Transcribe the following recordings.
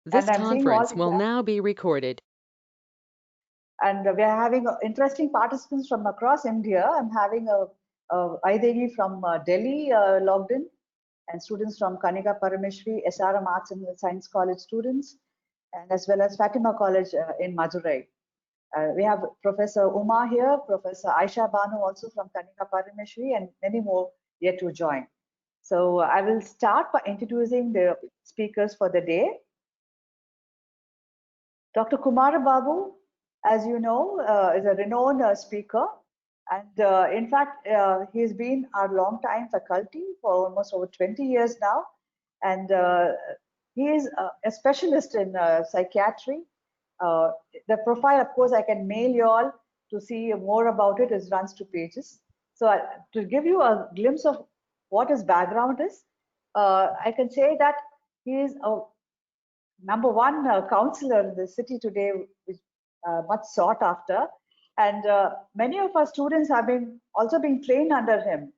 This and I'm seeing all conference will now be recorded. And we are having interesting participants from across India. I'm having Aidevi from Delhi logged in, and students from Kanika Parameshwari, SRM Arts and Science College students, and as well as Fatima College in Madurai. We have Professor Uma here, Professor Aisha Banu also from Kanika Parameshwari, and many more yet to join. So I will start by introducing the speakers for the day. Dr. Kumara Babu, as you know, is a renowned speaker. And in fact, he's been our long-time faculty for almost over 20 years now. And he is a specialist in psychiatry. The profile, of course, I can mail you all to see more about it. It runs 2 pages. So to give you a glimpse of what his background is, I can say that he is a number one counselor in the city today, which much sought after, and many of our students have been also being trained under him.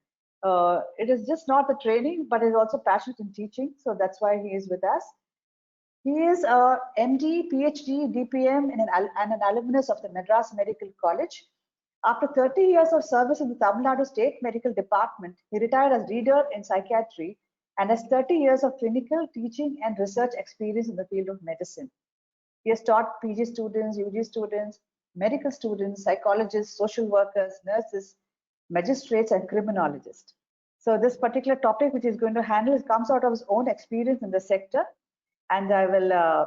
It is just not the training, but is also passionate in teaching, so that's why he is with us. He is a MD, PhD, DPM, and an alumnus of the Madras Medical College. After 30 years of service in the Tamil Nadu State Medical Department, he retired as reader in psychiatry and has 30 years of clinical, teaching, and research experience in the field of medicine. He has taught PG students, UG students, medical students, psychologists, social workers, nurses, magistrates, and criminologists. So this particular topic which he's going to handle comes out of his own experience in the sector, and I will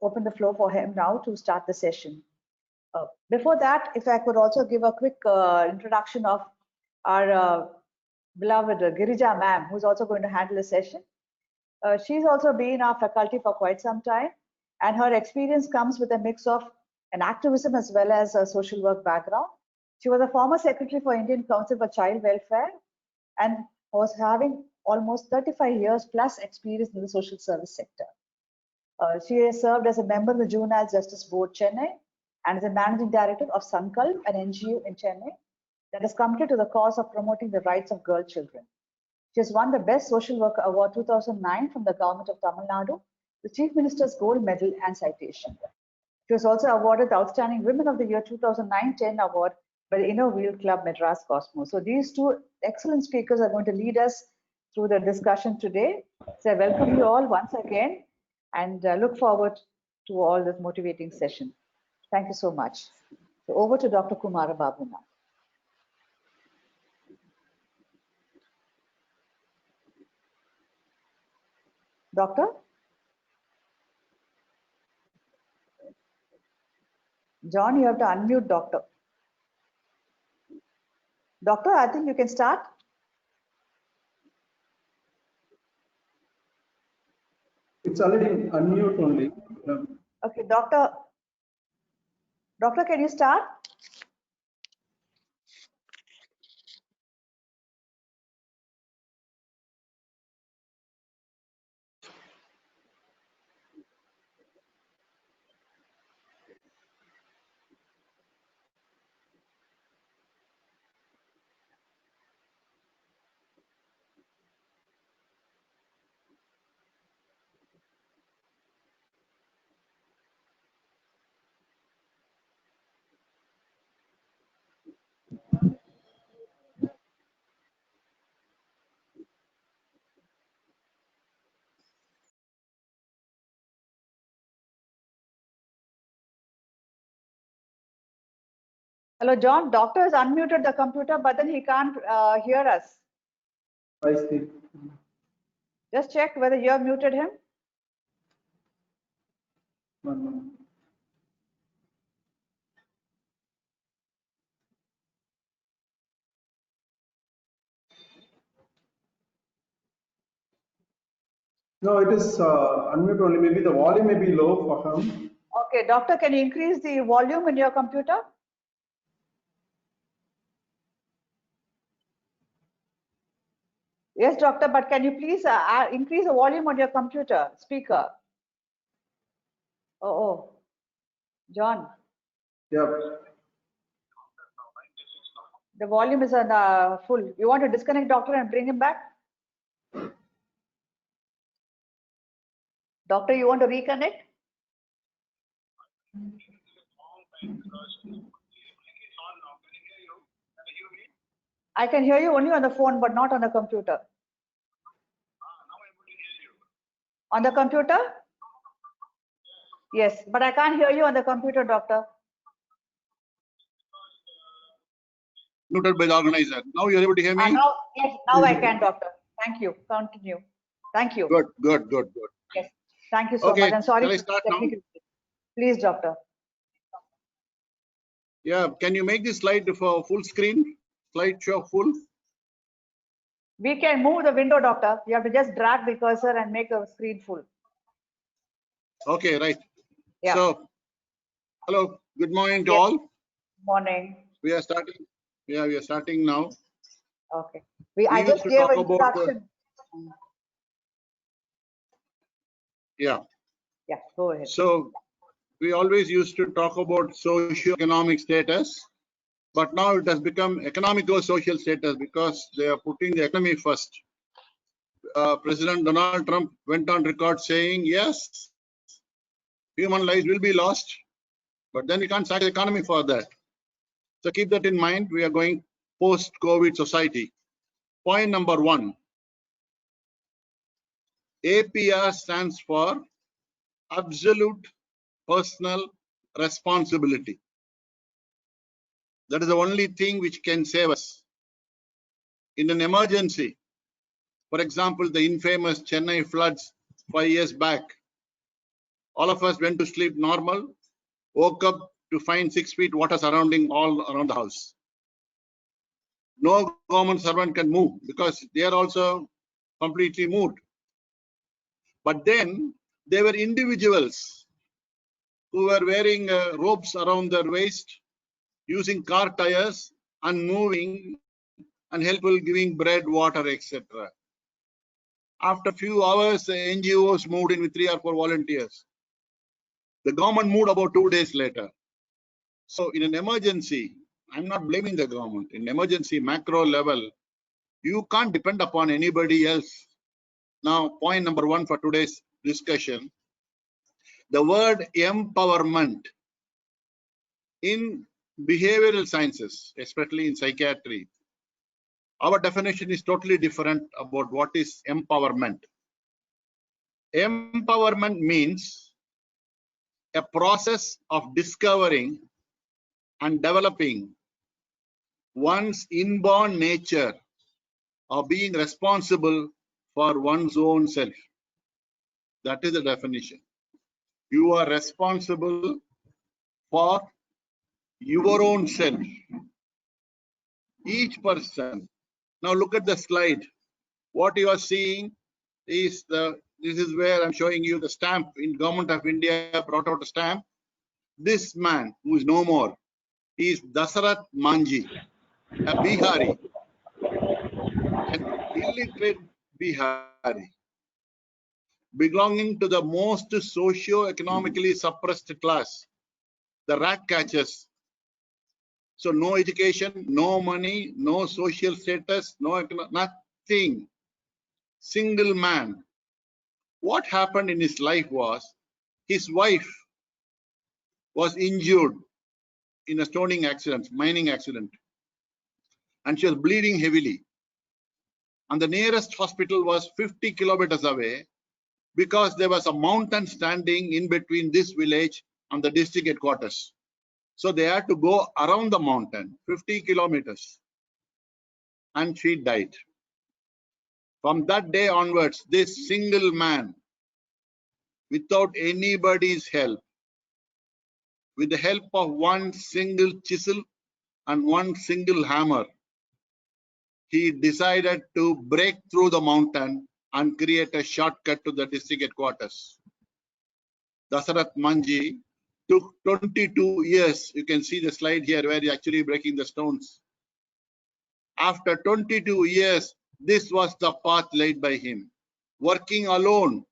open the floor for him now to start the session. Before that, if I could also give a quick introduction of our beloved Girija ma'am, who's also going to handle the session. She's also been our faculty for quite some time, and her experience comes with a mix of an activism as well as a social work background. She was a former secretary for Indian Council for Child Welfare and was having almost 35 years plus experience in the social service sector. She has served as a member of the Juvenile Justice Board, Chennai, and is a managing director of Sankalp, an NGO in Chennai that is committed to the cause of promoting the rights of girl children. She has won the Best Social Worker Award 2009 from the Government of Tamil Nadu, the Chief Minister's Gold Medal and Citation. She was also awarded the Outstanding Women of the Year 2009-10 award by the Inner Wheel Club Madras Cosmos. So these two excellent speakers are going to lead us through the discussion today. So I welcome you all once again and look forward to all this motivating session. Thank you so much. So over to Dr. Kumara Babu now. Doctor? John, you have to unmute Doctor. Doctor, I think you can start. It's already unmute only. Okay, Doctor. Doctor, can you start? Hello, John. Doctor has unmuted the computer, but then he can't hear us. I see. Just check whether you have muted him. No, it is unmute only. Maybe the volume may be low for him. Okay, doctor, can you increase the volume in your computer? Yes, doctor, but can you please increase the volume on your computer speaker? Oh, John. Yep. The volume is on full. You want to disconnect doctor and bring him back? Doctor, you want to reconnect? I can hear you only on the phone, but not on the computer. On the computer? Yes, but I can't hear you on the computer, doctor. Muted by the organizer. Now you're able to hear me? Now, yes, now I can, doctor. Thank you. Continue. Thank you. Good, good, good, good. Yes, thank you so Okay, much. I'm sorry shall I for start now? technical. Please, doctor. Yeah, can you make this slide for full screen? Slide show full? We can move the window, doctor. You have to just drag the cursor and make the screen full. Okay, right. Yeah. So, hello, good morning to Yes. all. Morning. We are starting. Yeah, we are starting now. Okay. We I used just to gave talk an about introduction. Yeah. Yeah, go ahead. So, we always used to talk about socio-economic status, but now it has become economico-social status because they are putting the economy first. President Donald Trump went on record saying, yes, human lives will be lost, but then we can't sack the economy for that. So keep that in mind. We are going post-COVID society. Point number 1. APR stands for absolute personal responsibility. That is the only thing which can save us. In an emergency, for example, the infamous Chennai floods 5 years back, all of us went to sleep normal, woke up to find 6 feet water surrounding all around the house. No government servant can move because they are also completely moved. But then there were individuals who were wearing ropes around their waist, using car tires and moving and helpful, giving bread, water, etc. After a few hours, the NGOs moved in with 3 or 4 volunteers. The government moved about 2 days later. So in an emergency, I'm not blaming the government. In emergency macro level, you can't depend upon anybody else. Now, point number 1 for today's discussion. The word empowerment in behavioral sciences, especially in psychiatry, our definition is totally different about what is empowerment. Empowerment means a process of discovering and developing one's inborn nature of being responsible for one's own self. That is the definition. You are responsible for your own self. Each person. Now look at the slide. What you are seeing is this is where I'm showing you the stamp. In Government of India brought out a stamp. This man who is no more is Dasarath Manjhi, a Bihari, an illiterate Bihari, belonging to the most socio-economically suppressed class, the rat catchers. So no education, no money, no social status, nothing. Single man. What happened in his life was his wife was injured in a stoning accident, mining accident, and she was bleeding heavily. And the nearest hospital was 50 kilometers away because there was a mountain standing in between this village and the district headquarters. So they had to go around the mountain, 50 kilometers, and she died. From that day onwards, this single man, without anybody's help, with the help of one single chisel and one single hammer, he decided to break through the mountain and create a shortcut to the district headquarters. Dasarath Manjhi took 22 years. You can see the slide here where he's actually breaking the stones. After 22 years, this was the path laid by him. Working alone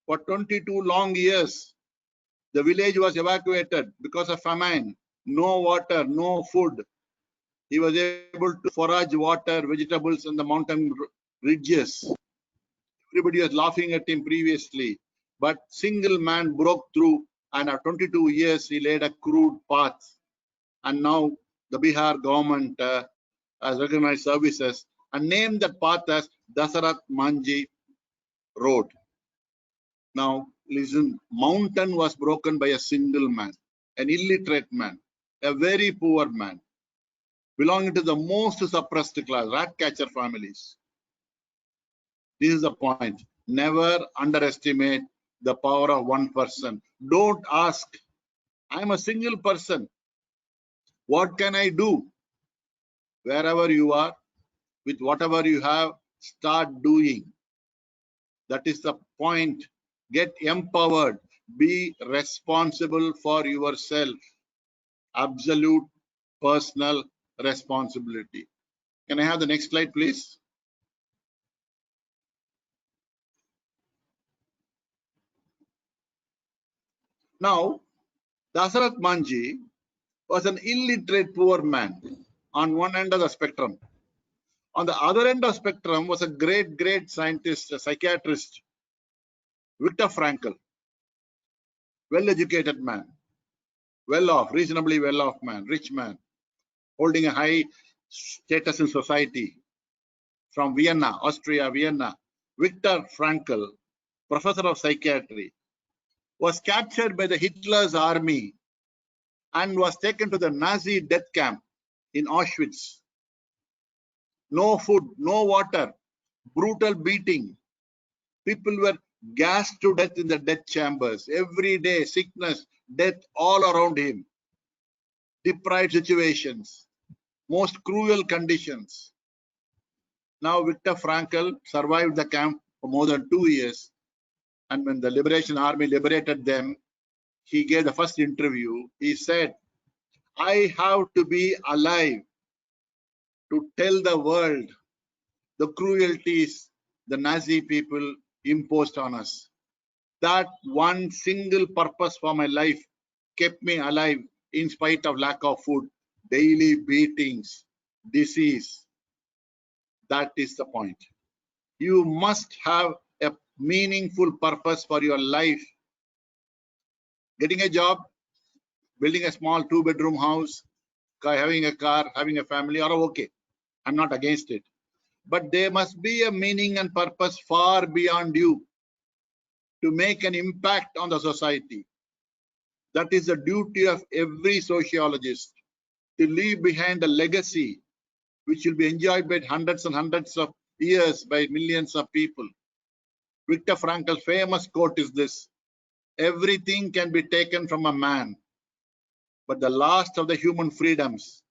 for 22 long years, the village was evacuated because of famine, no water, no food. He was able to forage water, vegetables on the mountain ridges. Everybody was laughing at him previously. But single man broke through, and after 22 years, he laid a crude path. And now the Bihar government has recognized services and named that path as Dasarath Manji Road. Now, listen, mountain was broken by a single man, an illiterate man, a very poor man, belonging to the most suppressed class, rat catcher families. This is the point. Never underestimate the power of one person. Don't ask, I'm a single person. What can I do? Wherever you are, with whatever you have, start doing. That is the point. Get empowered. Be responsible for yourself. Absolute personal responsibility. Can I have the next slide, please? Now, Dasarath Manji was an illiterate poor man on one end of the spectrum. On the other end of the spectrum was a great scientist, a psychiatrist, Viktor Frankl, well-educated man, well-off, reasonably well-off man, rich man, holding a high status in society. From Vienna, Austria, Vienna, Viktor Frankl, professor of psychiatry, was captured by the Hitler's army and was taken to the Nazi death camp in Auschwitz. No food, no water, brutal beating. People were gassed to death in the death chambers. Every day, sickness, death all around him. Deprived situations, most cruel conditions. Now Viktor Frankl survived the camp for more than 2 years. And when the Liberation Army liberated them, he gave the first interview. He said, I have to be alive to tell the world the cruelties the Nazi people imposed on us. That one single purpose for my life kept me alive in spite of lack of food, daily beatings, disease. That is the point. You must have a meaningful purpose for your life. Getting a job, building a small 2-bedroom house, having a car, having a family are okay. I'm not against it. But there must be a meaning and purpose far beyond you to make an impact on the society. That is the duty of every sociologist, to leave behind a legacy which will be enjoyed by hundreds and hundreds of years by millions of people. Viktor Frankl's famous quote is this: everything can be taken from a man, but the last of the human freedoms,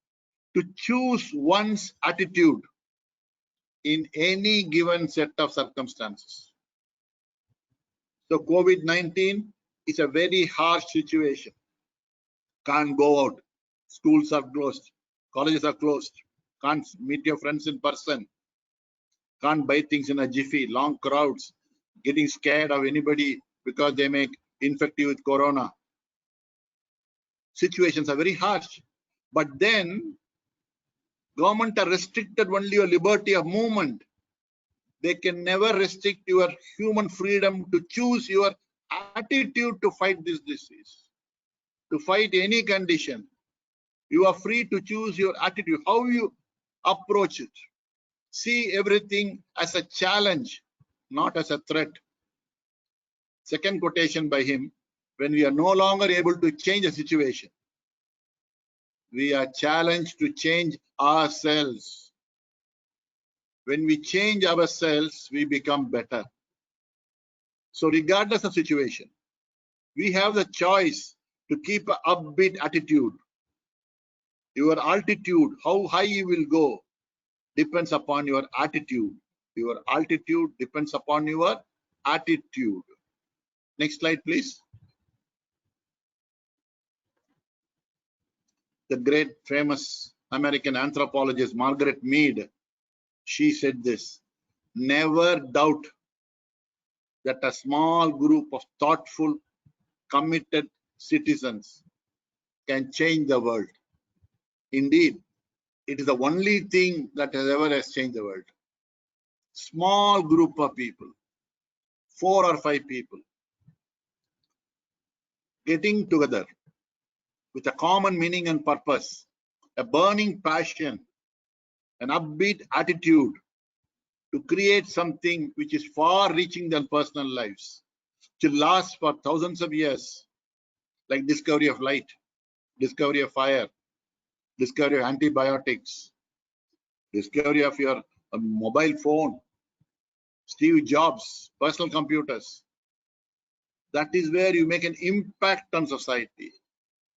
to choose one's attitude in any given set of circumstances. So COVID-19 is a very harsh situation. Can't go out. Schools are closed. Colleges are closed. Can't meet your friends in person. Can't buy things in a jiffy. Long crowds. Getting scared of anybody because they may infect you with corona. Situations are very harsh. But then government are restricted only your liberty of movement. They can never restrict your human freedom to choose your attitude to fight this disease, to fight any condition. You are free to choose your attitude, how you approach it. See everything as a challenge, not as a threat. Second quotation by him: when we are no longer able to change a situation, we are challenged to change ourselves. When we change ourselves, we become better. So regardless of situation, we have the choice to keep an upbeat attitude. Your altitude, how high you will go, depends upon your attitude. Your altitude depends upon your attitude. Next slide, please. The great famous American anthropologist Margaret Mead, she said this: never doubt that a small group of thoughtful, committed citizens can change the world. Indeed, it is the only thing that has changed the world. Small group of people, 4 or 5 people, getting together with a common meaning and purpose, a burning passion, an upbeat attitude to create something which is far reaching than personal lives, to last for thousands of years, like discovery of light, discovery of fire, discovery of antibiotics, discovery of your mobile phone, Steve Jobs, personal computers. That is where you make an impact on society.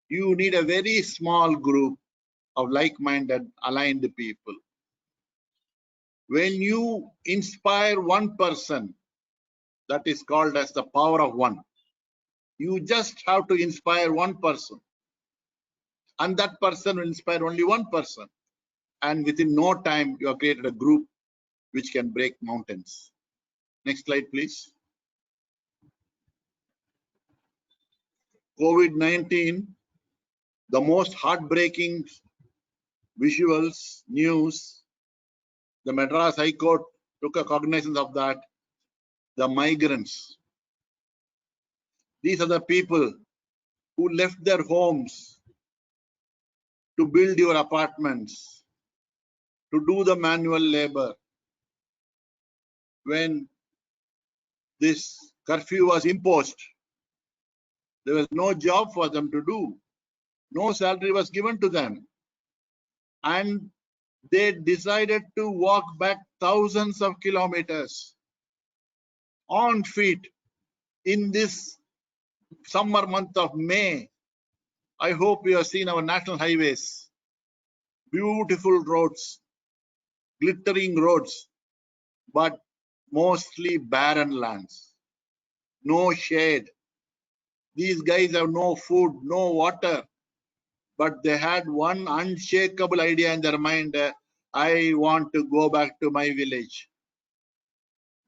You need a very small group of like-minded, aligned people. When you inspire one person, that is called as the power of one. You just have to inspire one person, and that person will inspire only one person. And within no time, you have created a group which can break mountains. Next slide, please. COVID-19, the most heartbreaking visuals, news, the Madras High Court took a cognizance of that. The migrants, these are the people who left their homes to build your apartments, to do the manual labor. When this curfew was imposed, there was no job for them to do. No salary was given to them. And they decided to walk back thousands of kilometers on feet in this summer month of May. I hope you have seen our national highways, beautiful roads, glittering roads, but mostly barren lands, no shade. These guys have no food, no water, but they had one unshakable idea in their mind. I want to go back to my village.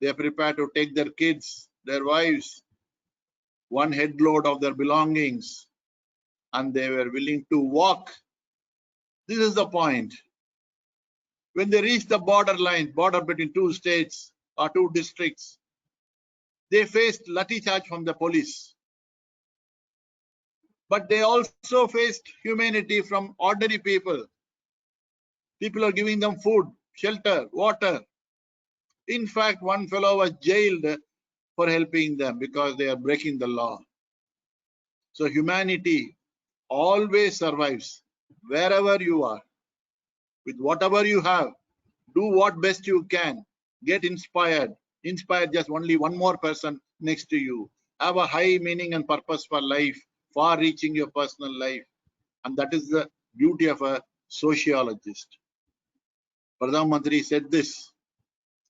They are prepared to take their kids, their wives, one headload of their belongings, and they were willing to walk. This is the point. When they reached the border between two states or two districts, they faced lathi charge from the police. But they also faced humanity from ordinary people. People are giving them food, shelter, water. In fact, one fellow was jailed for helping them because they are breaking the law. So humanity always survives wherever you are. With whatever you have, do what best you can. Get inspired. Inspire just only one more person next to you. Have a high meaning and purpose for life, far reaching your personal life. And that is the beauty of a sociologist. Pradhan Mantri said this,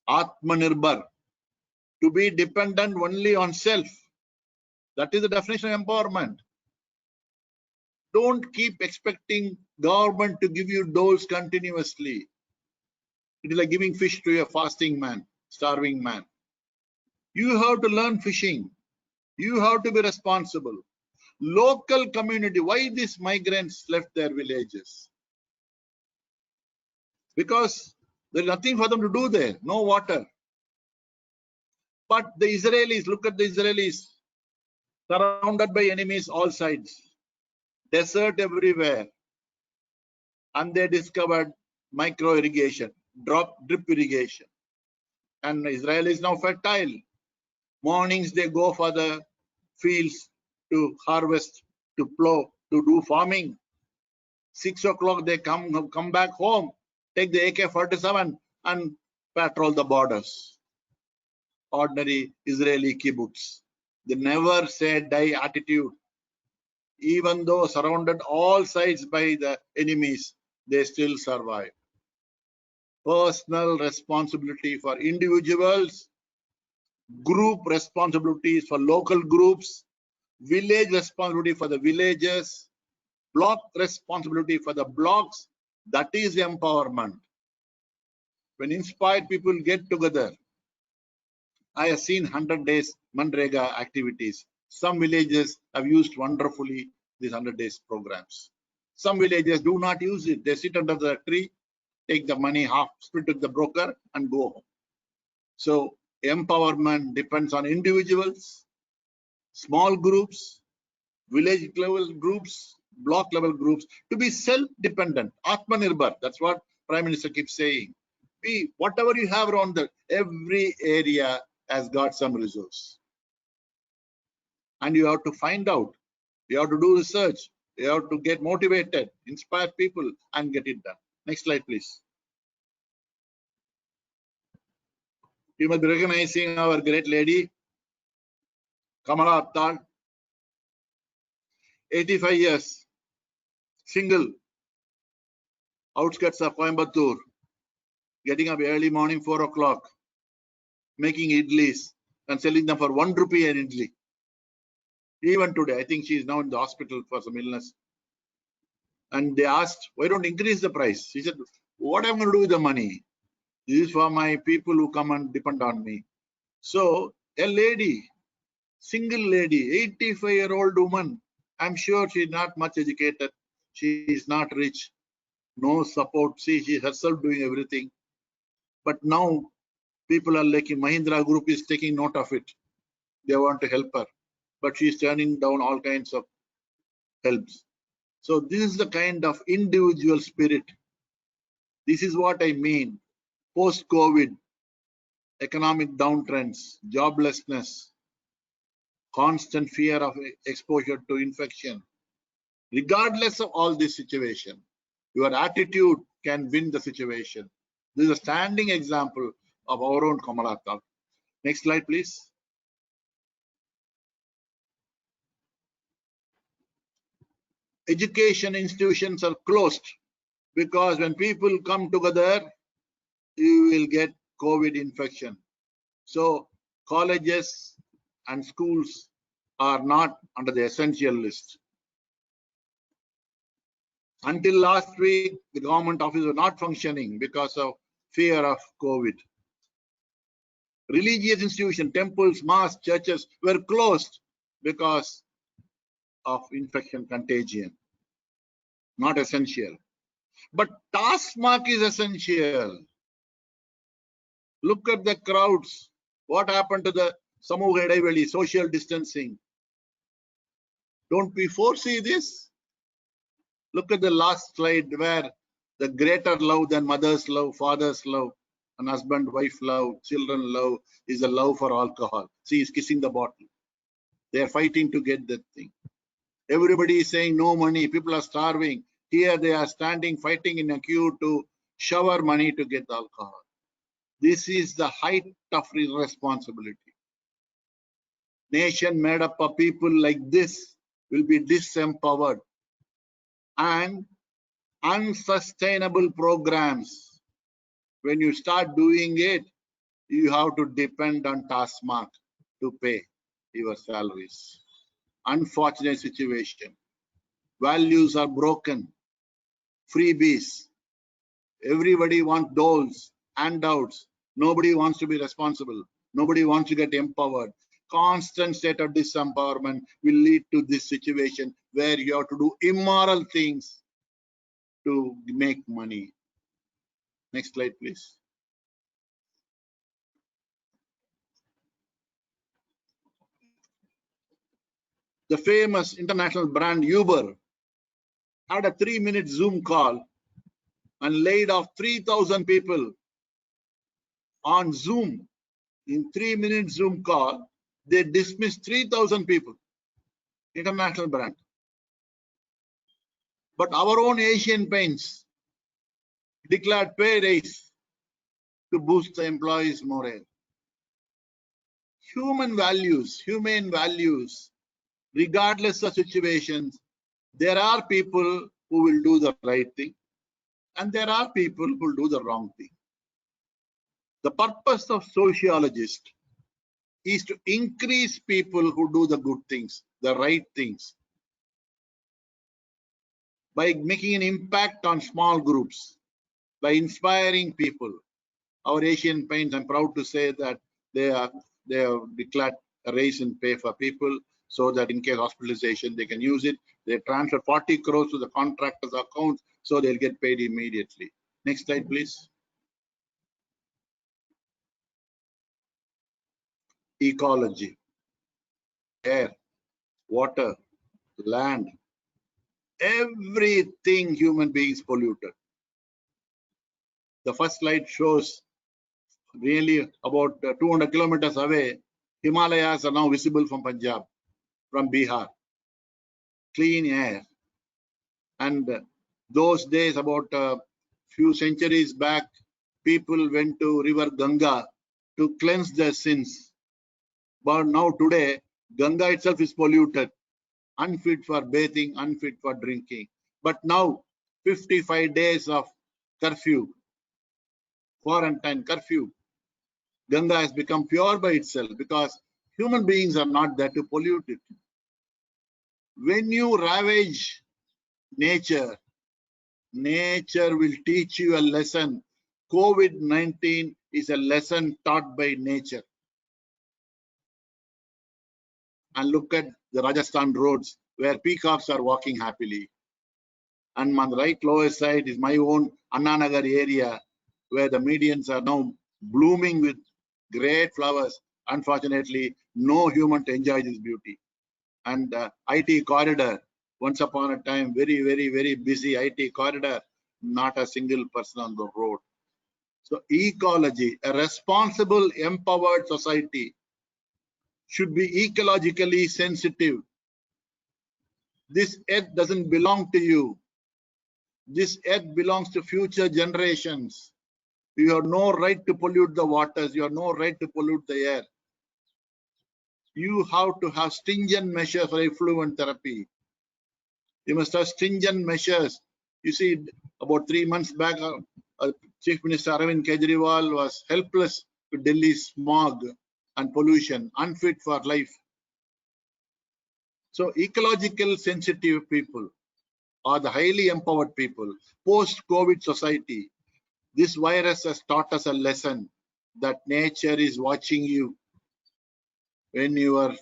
Atmanirbhar, to be dependent only on self. That is the definition of empowerment. Don't keep expecting government to give you dose continuously. It is like giving fish to a fasting man, starving man. You have to learn fishing. You have to be responsible. Local community, why these migrants left their villages? Because there's nothing for them to do there, no water. But the Israelis, look at the Israelis, surrounded by enemies all sides, desert everywhere. And they discovered micro irrigation, drip irrigation. And Israel is now fertile. Mornings they go for the fields to harvest, to plow, to do farming. 6 o'clock they come back home, take the AK-47 and patrol the borders. Ordinary Israeli kibbutz. They never say die attitude. Even though surrounded all sides by the enemies, they still survive. Personal responsibility for individuals, group responsibilities for local groups, village responsibility for the villages, block responsibility for the blocks. That is empowerment. When inspired people get together, I have seen 100 days Manrega activities. Some villages have used wonderfully these 100 days programs. Some villages do not use it. They sit under the tree, take the money, half split with the broker and go home. So empowerment depends on individuals, small groups, village level groups, block level groups to be self-dependent. Atmanirbhar, that's what Prime Minister keeps saying. Whatever you have around that, every area has got some resource. And you have to find out, you have to do research, you have to get motivated, inspire people and get it done. Next slide, please. You must be recognizing our great lady, Kamala Aptal, 85 years, single, outskirts of Coimbatore, getting up early morning, 4 o'clock, making idlis and selling them for 1 rupee an idli. Even today, I think she is now in the hospital for some illness. And they asked, why don't increase the price? She said, what am I going to do with the money? This is for my people who come and depend on me. So a lady, single lady, 85-year-old woman, I'm sure she's not much educated. She is not rich, no support. See, she herself doing everything. But now people are like Mahindra Group is taking note of it. They want to help her, but she's turning down all kinds of helps. So this is the kind of individual spirit. This is what I mean. Post-COVID, economic downtrends, joblessness, constant fear of exposure to infection. Regardless of all this situation, your attitude can win the situation. This is a standing example of our own Kamala Aptal. Next slide, please. Education institutions are closed because when people come together, you will get COVID infection. So colleges and schools are not under the essential list. Until last week, the government offices were not functioning because of fear of COVID. Religious institutions, temples, mosques, churches were closed because of infection contagion. Not essential. But TASMAC is essential. Look at the crowds. What happened to the Samuha Idaiveli, social distancing? Don't we foresee this? Look at the last slide where the greater love than mother's love, father's love, and husband, wife love, children love is the love for alcohol. See, he's kissing the bottle. They are fighting to get that thing. Everybody is saying no money. People are starving. Here they are standing, fighting in a queue to shower money to get alcohol. This is the height of irresponsibility. Nation made up of people like this will be disempowered, and unsustainable programs. When you start doing it, you have to depend on TASMAC to pay your salaries. Unfortunate situation. Values are broken. Freebies. Everybody wants doles, handouts. Nobody wants to be responsible. Nobody wants to get empowered. Constant state of disempowerment will lead to this situation where you have to do immoral things to make money. Next slide, please. The famous international brand Uber had a 3-minute Zoom call and laid off 3,000 people on Zoom. In 3-minute Zoom call, they dismissed 3,000 people. International brand. But our own Asian Paints declared pay raise to boost the employees' morale. Humane values, regardless of situations, there are people who will do the right thing and there are people who will do the wrong thing. The purpose of sociologists is to increase people who do the good things, the right things, by making an impact on small groups, by inspiring people. Our Asian Paints, I'm proud to say that they have declared a raise in pay for people so that in case hospitalization, they can use it. They transfer 40 crores to the contractor's account so they'll get paid immediately. Next slide, please. Ecology, air, water, land, everything human beings polluted. The first slide shows really about 200 kilometers away, Himalayas are now visible from Punjab, from Bihar. Clean air. And those days, about a few centuries back, people went to river Ganga to cleanse their sins. But now today, Ganga itself is polluted, unfit for bathing, unfit for drinking. But now, 55 days of curfew, quarantine curfew, Ganga has become pure by itself because human beings are not there to pollute it. When you ravage nature, nature will teach you a lesson. COVID-19 is a lesson taught by nature. And look at the Rajasthan roads where peacocks are walking happily. And on the right lower side is my own Anna Nagar area where the medians are now blooming with great flowers. Unfortunately, no human to enjoy this beauty. And IT corridor, once upon a time, very, very, very busy IT corridor, not a single person on the road. So ecology, a responsible, empowered society should be ecologically sensitive. This earth doesn't belong to you. This earth belongs to future generations. You have no right to pollute the waters. You have no right to pollute the air. You have to have stringent measures for effluent therapy. You must have stringent measures. You see, about 3 months back, Chief Minister Arvind Kejriwal was helpless to Delhi's smog and pollution, unfit for life. So ecological sensitive people are the highly empowered people. Post-COVID society, this virus has taught us a lesson that nature is watching you. When your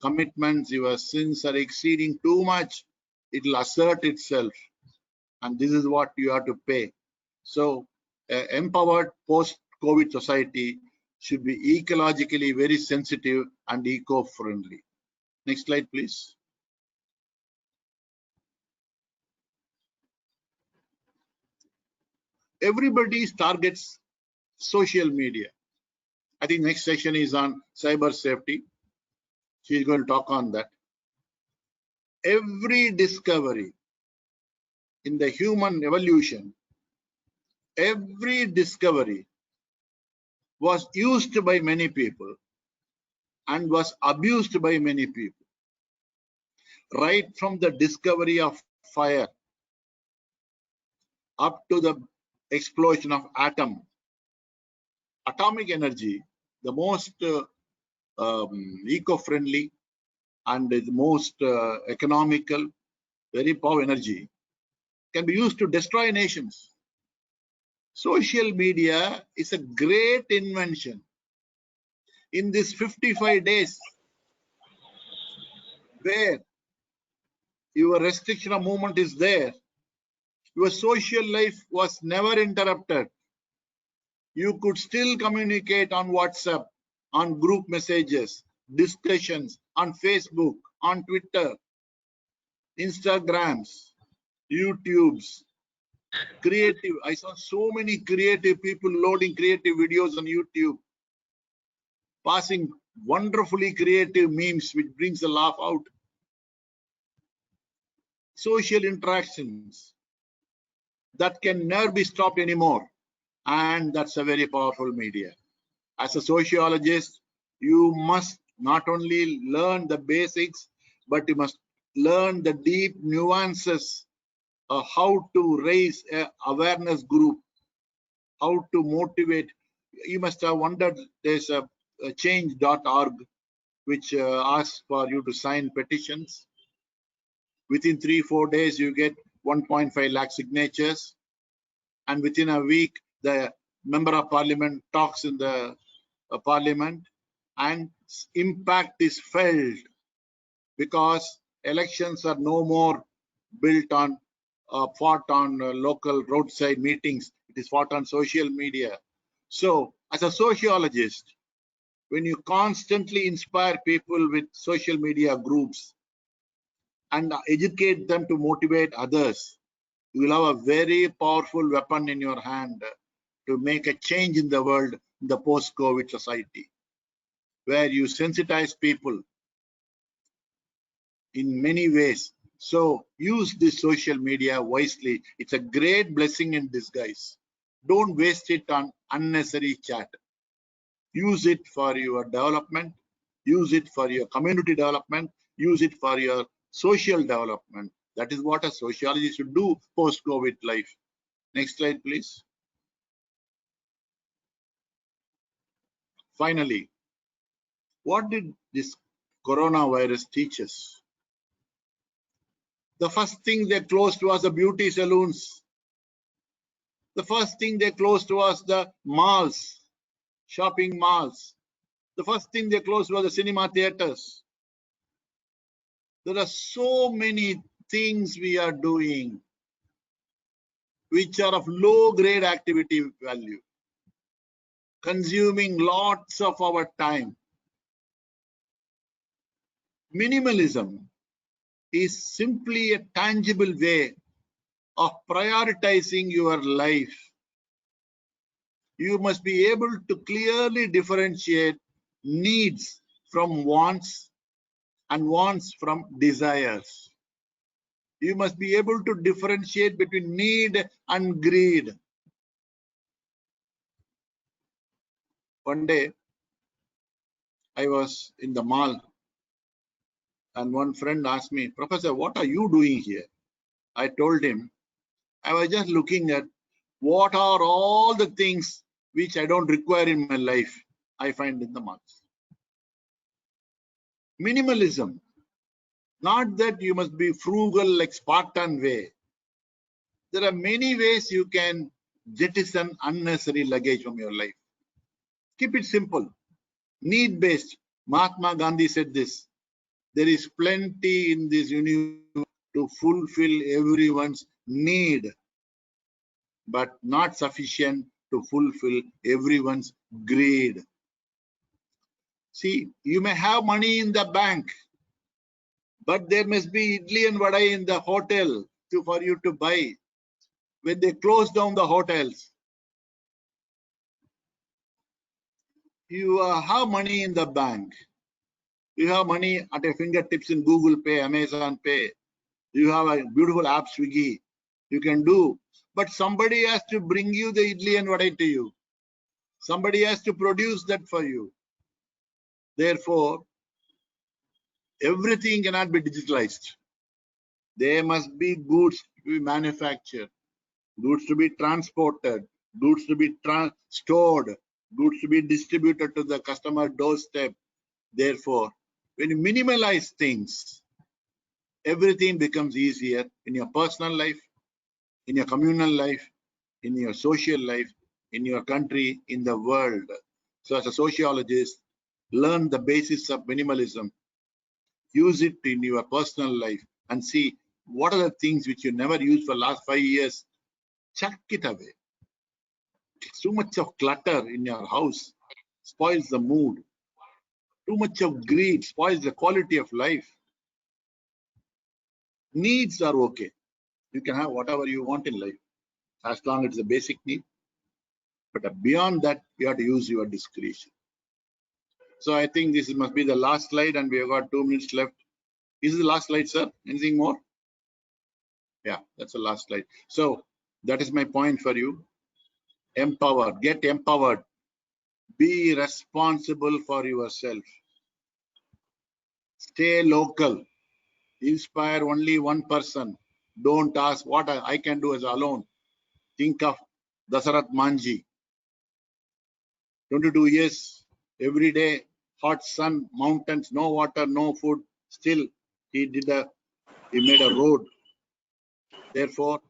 commitments, your sins are exceeding too much, it will assert itself. And this is what you have to pay. So empowered post-COVID society should be ecologically very sensitive and eco-friendly. Next slide, please. Everybody targets social media. I think next session is on cyber safety. She's going to talk on that. Every discovery in the human evolution, every discovery was used by many people and was abused by many people. Right from the discovery of fire up to the explosion of atom. Atomic energy, the most eco-friendly and the most economical, very powerful energy, can be used to destroy nations. Social media is a great invention. In this 55 days, where your restriction of movement is there, your social life was never interrupted. You could still communicate on WhatsApp, on group messages, discussions, on Facebook, on Twitter, Instagrams, YouTubes, creative. I saw so many creative people loading creative videos on YouTube, passing wonderfully creative memes, which brings a laugh out. Social interactions that can never be stopped anymore. And that's a very powerful media. As a sociologist, you must not only learn the basics, but you must learn the deep nuances of how to raise an awareness group, how to motivate. You must have wondered, there's a change.org, which asks for you to sign petitions. Within 3-4 days, you get 1.5 lakh signatures. And within a week, the member of parliament talks in the parliament and impact is felt, because elections are no more built on fought on local roadside meetings. It is fought on social media. So as a sociologist, when you constantly inspire people with social media groups and educate them to motivate others, you will have a very powerful weapon in your hand to make a change in the world, in the post-COVID society, where you sensitize people in many ways. So use this social media wisely. It's a great blessing in disguise. Don't waste it on unnecessary chat. Use it for your development. Use it for your community development. Use it for your social development. That is what a sociologist should do post-COVID life. Next slide, please. Finally, what did this coronavirus teach us? The first thing they closed was the beauty salons. The first thing they closed was the malls, shopping malls. The first thing they closed was the cinema theaters. There are so many things we are doing which are of low grade activity value, consuming lots of our time. Minimalism is simply a tangible way of prioritizing your life. You must be able to clearly differentiate needs from wants and wants from desires. You must be able to differentiate between need and greed. One day, I was in the mall and one friend asked me, "Professor, what are you doing here?" I told him, I was just looking at what are all the things which I don't require in my life, I find in the malls. Minimalism, not that you must be frugal like Spartan way. There are many ways you can jettison unnecessary luggage from your life. Keep it simple, need-based. Mahatma Gandhi said this, there is plenty in this universe to fulfill everyone's need, but not sufficient to fulfill everyone's greed. See, you may have money in the bank, but there must be idli and vada in the hotel for you to buy. When they close down the hotels, you have money in the bank. You have money at your fingertips in Google Pay, Amazon Pay. You have a beautiful app, Swiggy. You can do, but somebody has to bring you the idli and vada to you. Somebody has to produce that for you. Therefore, everything cannot be digitalized. There must be goods to be manufactured, goods to be transported, goods to be stored, goods to be distributed to the customer doorstep. Therefore, when you minimalize things, everything becomes easier in your personal life, in your communal life, in your social life, in your country, in the world. So as a sociologist, learn the basis of minimalism, use it in your personal life and see what are the things which you never used for the last 5 years. Chuck it away. Too much of clutter in your house spoils the mood. Too much of greed spoils the quality of life. Needs are okay. You can have whatever you want in life, as long as it's a basic need. But beyond that, you have to use your discretion. So I think this must be the last slide, and we have got 2 minutes left. Is this the last slide, sir? Anything more? Yeah, that's the last slide. So that is my point for you. Empower, get empowered. Be responsible for yourself. Stay local. Inspire only one person. Don't ask what I can do as alone. Think of Dasarat Manji. 22 years, every day, hot sun, mountains, no water, no food. Still, he made a road. Therefore,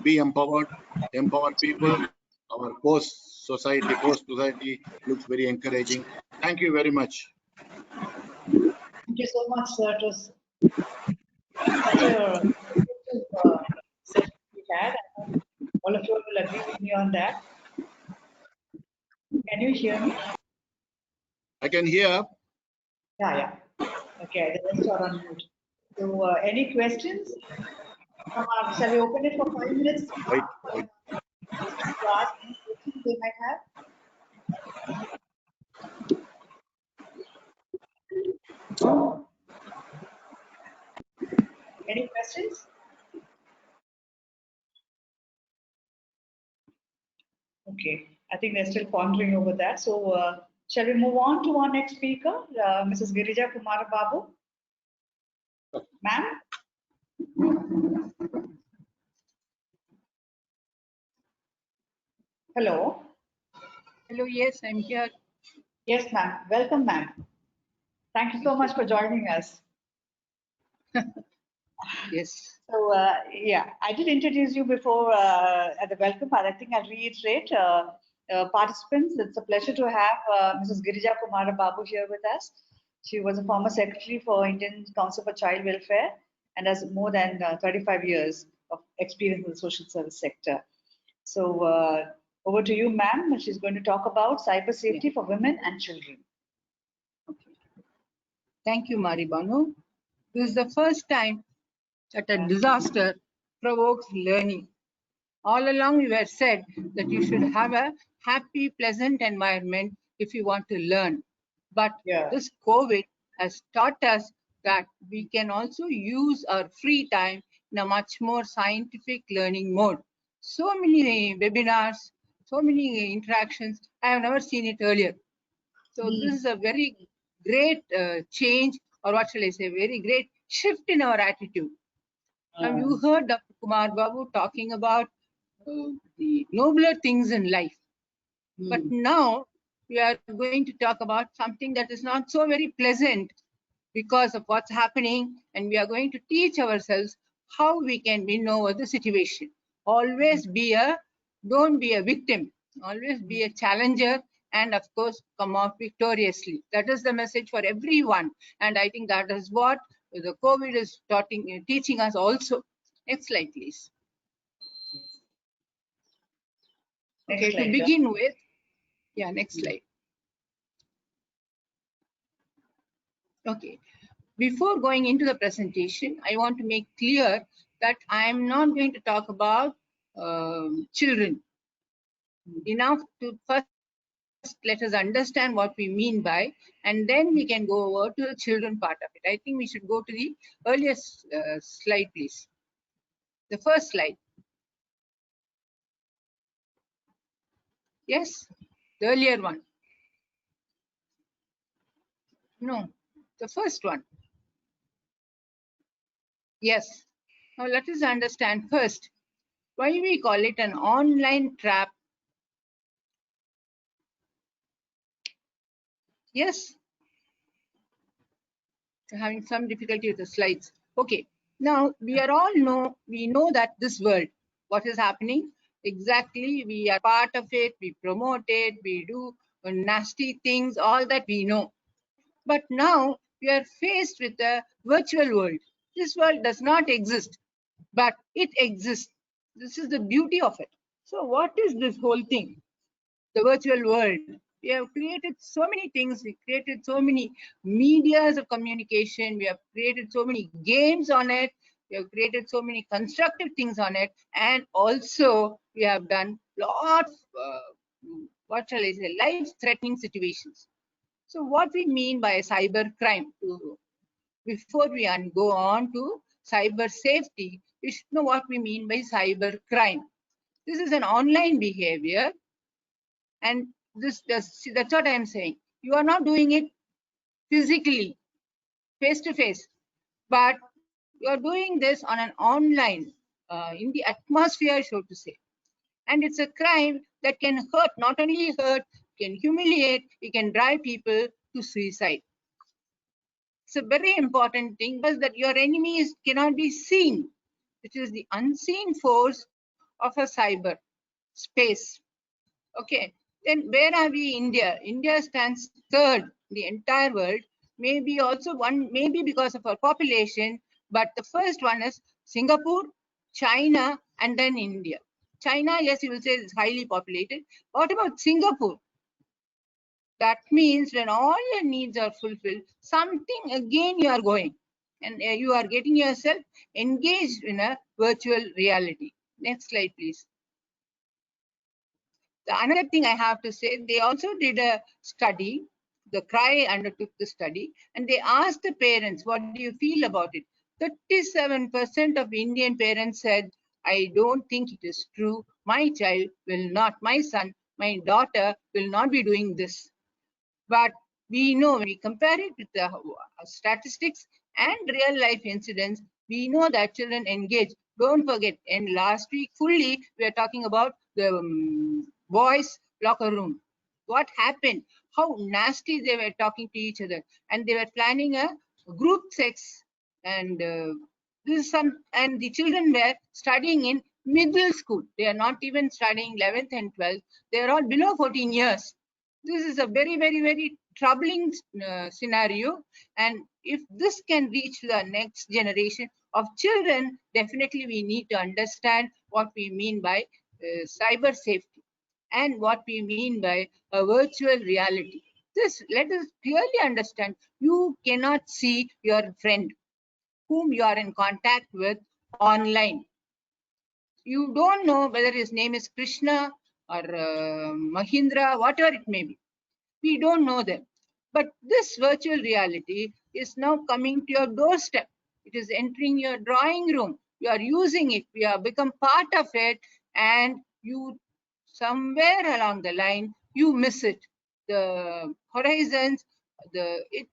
be empowered, empower people. Our post society looks very encouraging. Thank you very much. Thank you so much, sir. It was such a beautiful session we had. All of you will agree with me on that. Can you hear me? I can hear. Yeah. Okay, the rest are on mute. So, any questions? Shall we open it for 5 minutes? Wait. To ask any questions they might have? Any questions? Okay, I think they're still pondering over that. So, shall we move on to our next speaker, Mrs. Girija Kumara Babu? Ma'am? Hello. Hello, yes, I'm here. Yes, ma'am. Welcome, ma'am. Thank you so much for joining us. Yes. So, yeah, I did introduce you before at the welcome, but I think I'll reiterate participants. It's a pleasure to have Mrs. Girija Kumara Babu here with us. She was a former secretary for Indian Council for Child Welfare and has more than 35 years of experience in the social service sector. So, over to you, ma'am. She's going to talk about cyber safety for women and children. Thank you, Maribano. This is the first time that a disaster provokes learning. All along, we were said that you should have a happy, pleasant environment if you want to learn. But this COVID has taught us that we can also use our free time in a much more scientific learning mode. So many webinars, so many interactions, I have never seen it earlier. So this is a very great change, or what shall I say, very great shift in our attitude. Now you heard Dr. Kumar Babu talking about the nobler things in life. But now we are going to talk about something that is not so very pleasant because of what's happening, and we are going to teach ourselves how we can win over the situation. Always don't be a victim, always be a challenger, and of course come out victoriously. That is the message for everyone, and I think that is what the COVID is teaching us also. Next slide, please. Okay, to begin with, yeah, next slide. Okay, before going into the presentation, I want to make clear that I am not going to talk about children. Enough to first let us understand what we mean by, and then we can go over to the children part of it. I think we should go to the earliest slide, please. The first slide. Yes, the earlier one. No, the first one. Yes. Now let us understand first why we call it an online trap. Yes. Having some difficulty with the slides. Okay. Now we know that this world, what is happening exactly, we are part of it, we promote it, we do nasty things, all that we know. But now we are faced with a virtual world. This world does not exist, but it exists. This is the beauty of it. So what is this whole thing? The virtual world. We have created so many things. We created so many medias of communication. We have created so many games on it. We have created so many constructive things on it. And also we have done lots of, what shall I say, life-threatening situations. So what we mean by cyber crime, before we go on to cyber safety, we should know what we mean by cyber crime. This is an online behavior, and that's what I'm saying. You are not doing it physically, face to face, but you are doing this on an online, in the atmosphere, so to say. And it's a crime that can hurt, not only hurt, can humiliate, it can drive people to suicide. It's a very important thing, because that your enemies cannot be seen, which is the unseen force of a cyber space. Okay, then where are we? India. India stands third in the entire world. Maybe also maybe because of our population, but the first one is Singapore, China, and then India. China, yes, you will say is highly populated. What about Singapore? That means when all your needs are fulfilled, something again you are going. and you are getting yourself engaged in a virtual reality. Next slide, please. The another thing I have to say, they also did a study. The CRY undertook the study, and they asked the parents, what do you feel about it? 37% of Indian parents said, I don't think it is true. My child will not, my son, my daughter will not be doing this. But we know when we compare it with the statistics and real life incidents, we know that children engage. Don't forget, in last week fully, we are talking about the boys' locker room. What happened? How nasty they were talking to each other, and they were planning a group sex. And this is some, and the children were studying in middle school. They are not even studying 11th and 12th. They are all below 14 years. This is a very, very, very troubling scenario. And if this can reach the next generation of children, definitely we need to understand what we mean by cyber safety and what we mean by a virtual reality. This, let us clearly understand, you cannot see your friend whom you are in contact with online. You don't know whether his name is Krishna or Mahindra, whatever it may be. We don't know them. But this virtual reality is now coming to your doorstep. It is entering your drawing room. You are using it. We have become part of it, and you, somewhere along the line, you miss it. The horizons, it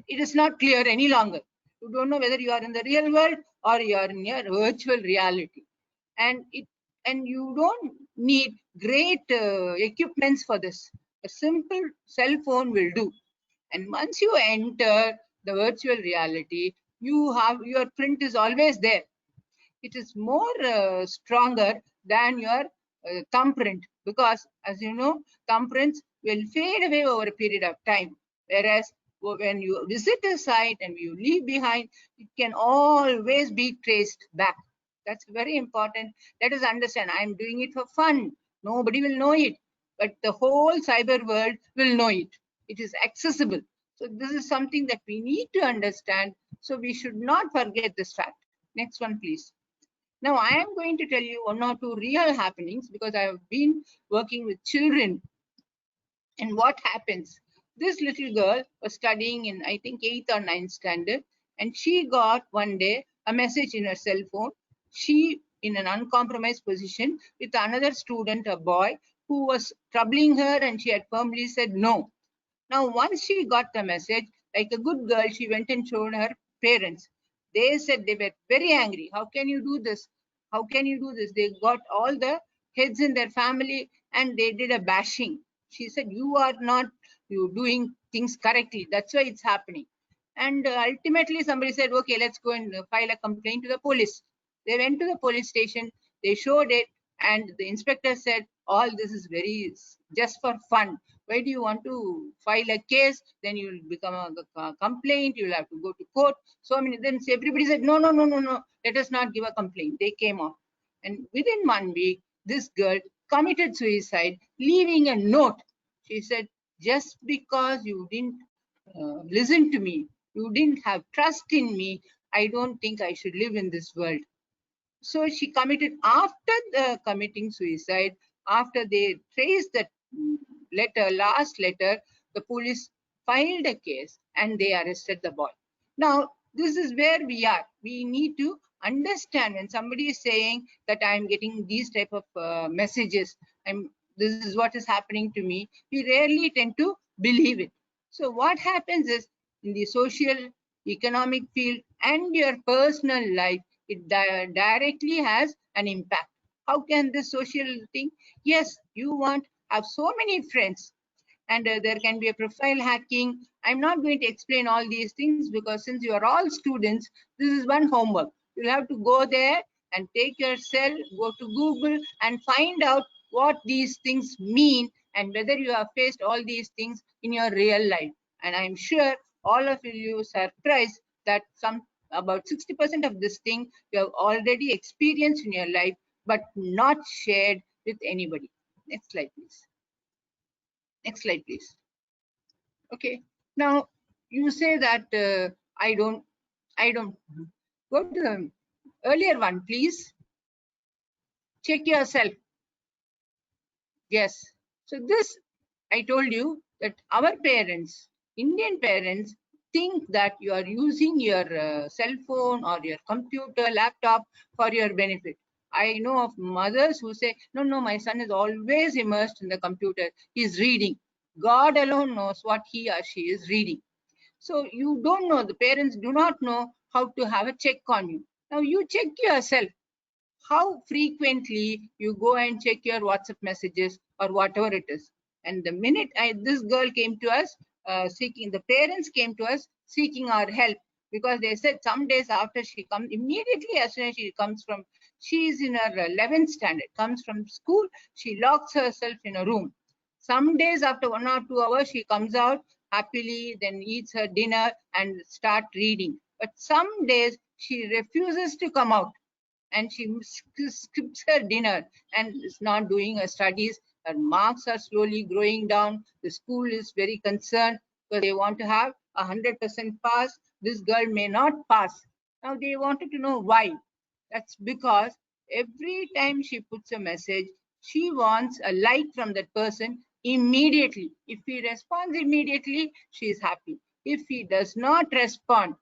is not clear any longer. You don't know whether you are in the real world or you are in your virtual reality. And you don't need great equipments for this. A simple cell phone will do. And once you enter the virtual reality, you have, your print is always there. It is more stronger than your thumbprint, because as you know, thumbprints will fade away over a period of time. Whereas when you visit a site and you leave behind, it can always be traced back. That's very important. Let us understand, I'm doing it for fun. Nobody will know it, but the whole cyber world will know it. It is accessible. So this is something that we need to understand. So we should not forget this fact. Next one, please. Now I am going to tell you one or two real happenings, because I have been working with children. And what happens? This little girl was studying in, I think, 8th or 9th standard, and she got one day a message in her cell phone. She, in an uncompromised position with another student, a boy, who was troubling her, and she had firmly said no. Now, once she got the message, like a good girl, she went and showed her parents. They said they were very angry. How can you do this? How can you do this? They got all the heads in their family and they did a bashing. She said, you are not doing things correctly. That's why it's happening. And ultimately somebody said, okay, let's go and file a complaint to the police. They went to the police station, they showed it, and the inspector said, all this is very just for fun. Why do you want to file a case? Then you will become a complaint, you will have to go to court. So many, then everybody said, no, no, no, no, no, let us not give a complaint. They came off. And within 1 week, this girl committed suicide, leaving a note. She said, just because you didn't listen to me, you didn't have trust in me, I don't think I should live in this world. So she committed, after the committing suicide, after they traced that letter, last letter, the police filed a case and they arrested the boy. Now, this is where we are. We need to understand when somebody is saying that I'm getting these type of messages, this is what is happening to me, we rarely tend to believe it. So what happens is, in the social, economic field and your personal life, it directly has an impact. How can this social thing? Yes, you want have so many friends, and there can be a profile hacking. I'm not going to explain all these things, because since you are all students, this is one homework. You'll have to go there and take your cell, go to Google and find out what these things mean and whether you have faced all these things in your real life. And I'm sure all of you are surprised that about 60% of this thing you have already experienced in your life, but not shared with anybody. Next slide, please. Next slide, please. Okay. Now, you say that I don't. Go to the earlier one, please. Check yourself. Yes. So this, I told you that our parents, Indian parents, think that you are using your cell phone or your computer, laptop for your benefit. I know of mothers who say, no, no, my son is always immersed in the computer. He's reading. God alone knows what he or she is reading. So you don't know, the parents do not know how to have a check on you. Now you check yourself. How frequently you go and check your WhatsApp messages or whatever it is. And the minute this girl came to us the parents came to us seeking our help, because they said some days after she comes, immediately as soon as she is in her 11th standard, comes from school, she locks herself in a room. Some days after 1 or 2 hours, she comes out happily, then eats her dinner and start reading. But some days she refuses to come out, and she skips her dinner and is not doing her studies. Her marks are slowly growing down. The school is very concerned because they want to have 100% pass. This girl may not pass. Now they wanted to know why. That's because every time she puts a message, she wants a like from that person immediately. If he responds immediately, she is happy. If he does not respond,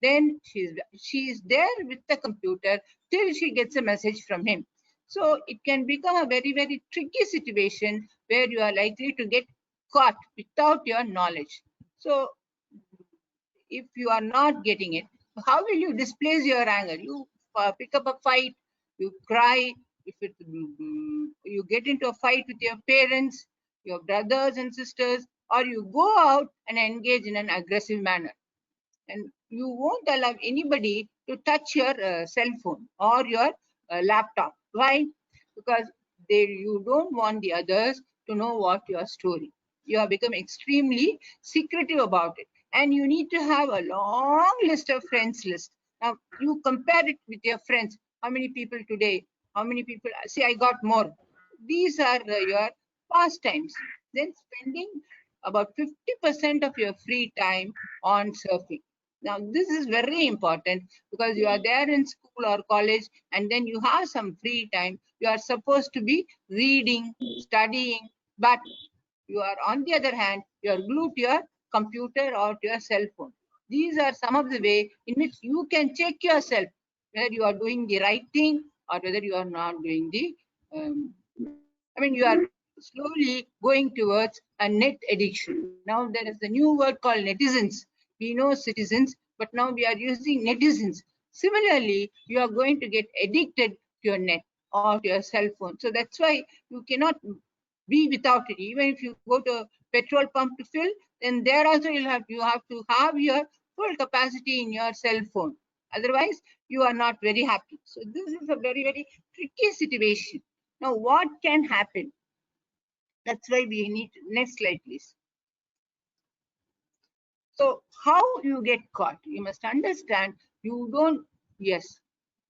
then she's there with the computer till she gets a message from him. So it can become a very, very tricky situation where you are likely to get caught without your knowledge. So if you are not getting it, how will you displace your anger? You pick up a fight, you cry. If you get into a fight with your parents, your brothers and sisters, or you go out and engage in an aggressive manner, and you won't allow anybody to touch your cell phone or your laptop. Why? Because you don't want the others to know what your story. You have become extremely secretive about it, and you need to have a long list of friends list. Now you compare it with your friends. How many people today? How many people? See, I got more. These are your pastimes. Then spending about 50% of your free time on surfing. Now, this is very important because you are there in school or college and then you have some free time. You are supposed to be reading, studying, but you are, on the other hand, you are glued to your computer or to your cell phone. These are some of the way in which you can check yourself whether you are doing the right thing or whether you are not doing the, you are slowly going towards a net addiction. Now there is a new word called netizens. We know citizens, but now we are using netizens. Similarly, you are going to get addicted to your net or to your cell phone. So that's why you cannot be without it. Even if you go to a petrol pump to fill, then there also you have to have your full capacity in your cell phone. Otherwise, you are not very happy. So this is a very, very tricky situation. Now, what can happen? That's why we need, next slide, please. So how you get caught? You must understand, you don't, yes.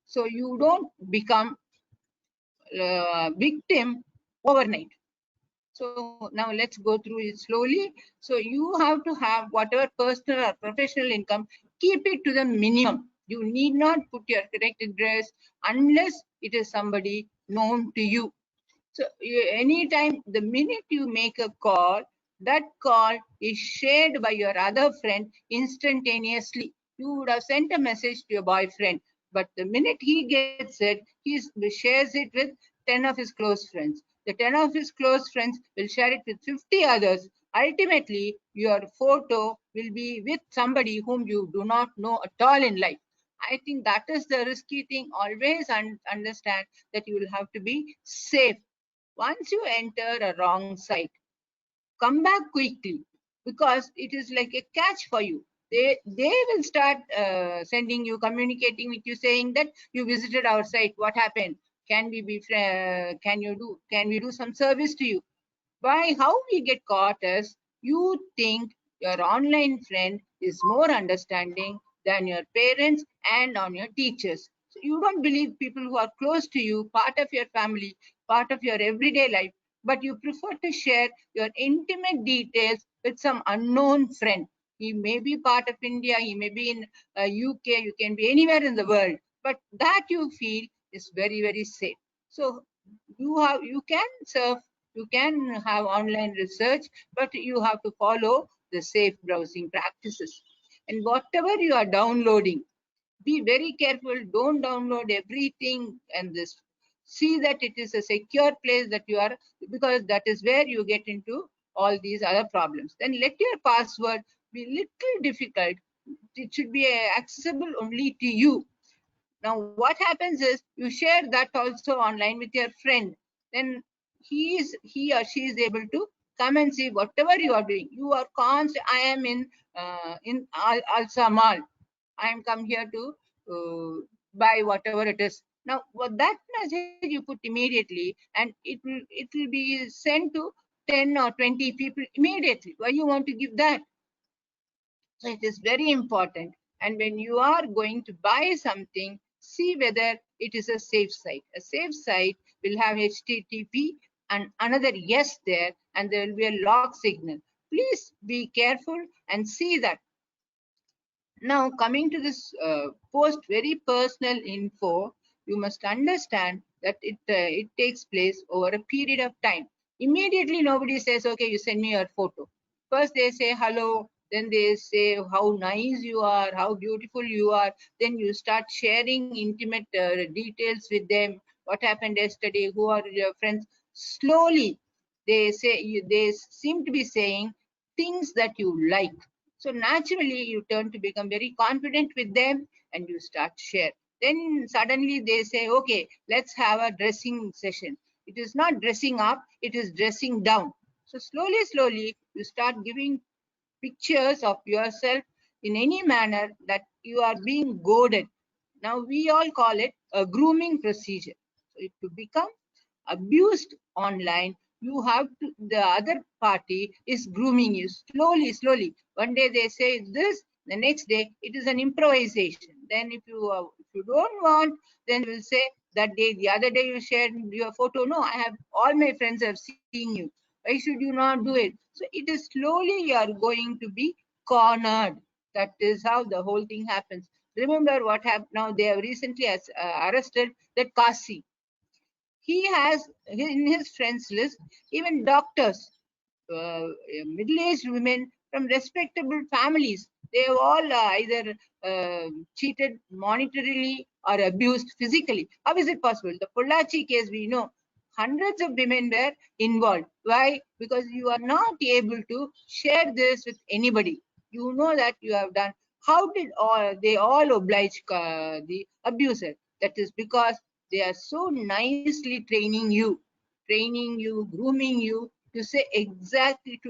So you don't become victim overnight. So now let's go through it slowly. So you have to have whatever personal or professional income, keep it to the minimum. You need not put your correct address unless it is somebody known to you. So anytime, the minute you make a call, that call is shared by your other friend instantaneously. You would have sent a message to your boyfriend, but the minute he gets it, he shares it with 10 of his close friends. The 10 of his close friends will share it with 50 others. Ultimately, your photo will be with somebody whom you do not know at all in life. I think that is the risky thing. Always understand that you will have to be safe. Once you enter a wrong site, come back quickly, because it is like a catch for you. They will start sending you, communicating with you, saying that you visited our site. What happened? Can we do some service to you? Why? How we get caught is you think your online friend is more understanding than your parents and on your teachers. So you don't believe people who are close to you, part of your family, part of your everyday life, but you prefer to share your intimate details with some unknown friend. He may be part of India, he may be in UK, you can be anywhere in the world, but that you feel is very, very safe. So you can surf, you can have online research, but you have to follow the safe browsing practices. And whatever you are downloading, be very careful. Don't download everything and this. See that it is a secure place that you are, because that is where you get into all these other problems. Then let your password be little difficult. It should be accessible only to you. Now, what happens is you share that also online with your friend. Then he or she is able to come and see whatever you are doing. You are constant. I am in Alsa Mall. I am come here to buy whatever it is. Now, what that message you put immediately, and it will be sent to 10 or 20 people immediately. Why you want to give that? So it is very important. And when you are going to buy something, see whether it is a safe site. A safe site will have HTTP and another yes there, and there will be a log signal. Please be careful and see that. Now, coming to this post very personal info, you must understand that it takes place over a period of time. Immediately, nobody says, okay, you send me your photo. First, they say hello. Then they say how nice you are, how beautiful you are. Then you start sharing intimate details with them. What happened yesterday? Who are your friends? Slowly, they seem to be saying things that you like. So naturally, you turn to become very confident with them and you start share. Then suddenly they say, okay, let's have a dressing session. It is not dressing up, it is dressing down. So slowly, you start giving pictures of yourself in any manner that you are being goaded. Now we all call it a grooming procedure. So if you become abused online, you have to, the other party is grooming you slowly. One day they say this, the next day it is an improvisation. Then if you don't want, then will say that day, the other day you shared your photo. No, I have, all my friends have seen you. Why should you not do it? So it is slowly you are going to be cornered. That is how the whole thing happens. Remember what happened now? They have recently arrested that Kasi. He has in his friends list even doctors, middle-aged women from respectable families. They have all either cheated monetarily or abused physically. How is it possible? The Pollachi case, we know hundreds of women were involved. Why? Because you are not able to share this with anybody. You know that you have done. How did they all oblige the abuser? That is because they are so nicely training you, grooming you to say exactly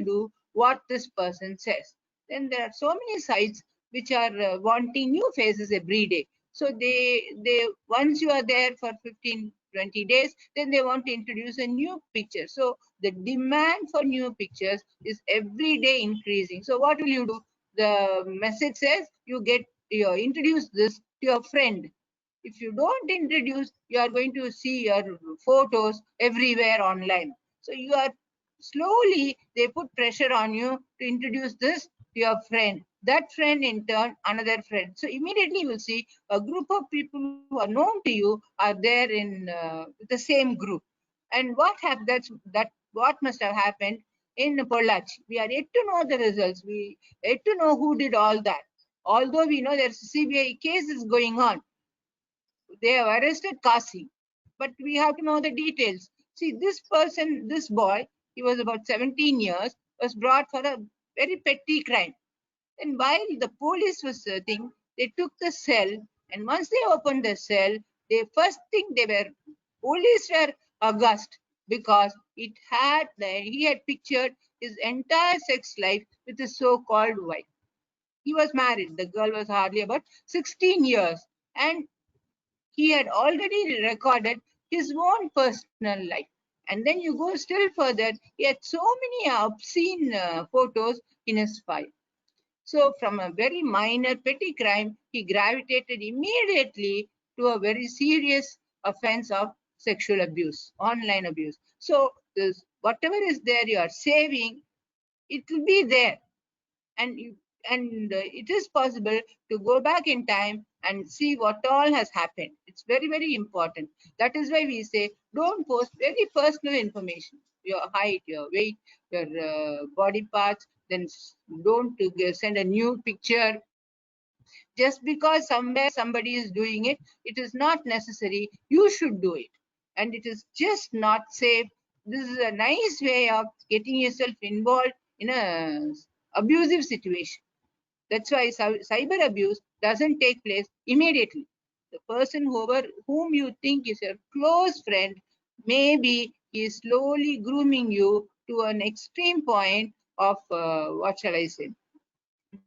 do what this person says. Then there are so many sites which are wanting new faces every day. So they once you are there for 15-20 days, then they want to introduce a new picture. So the demand for new pictures is every day increasing. So what will you do? The message says you introduce this to your friend. If you don't introduce, you are going to see your photos everywhere online. So you are slowly, they put pressure on you to introduce this to your friend. That friend in turn, another friend. So immediately you will see a group of people who are known to you are there in the same group. And what what must have happened in Pollachi? We are yet to know the results. We yet to know who did all that. Although we know there's a CBI case is going on. They have arrested Kasi, but we have to know the details. See, this person, this boy, he was about 17 years, was brought for a very petty crime. And while the police was searching, they took the cell, and once they opened the cell, police were aghast because he had pictured his entire sex life with his so-called wife. He was married. The girl was hardly about 16 years, and he had already recorded his own personal life. And then you go still further, he had so many obscene photos in his file. So from a very minor petty crime, he gravitated immediately to a very serious offense of sexual abuse, online abuse. So whatever is there you are saving, it will be there. and it is possible to go back in time and see what all has happened. It's very, very important. That is why we say don't post very personal information, your height, your weight, your body parts. Then don't send a new picture just because somewhere somebody is doing it. It is not necessary you should do it, and it is just not safe. This is a nice way of getting yourself involved in a abusive situation. That's why cyber abuse doesn't take place immediately. The person whom you think is your close friend, maybe he is slowly grooming you to an extreme point of what shall I say,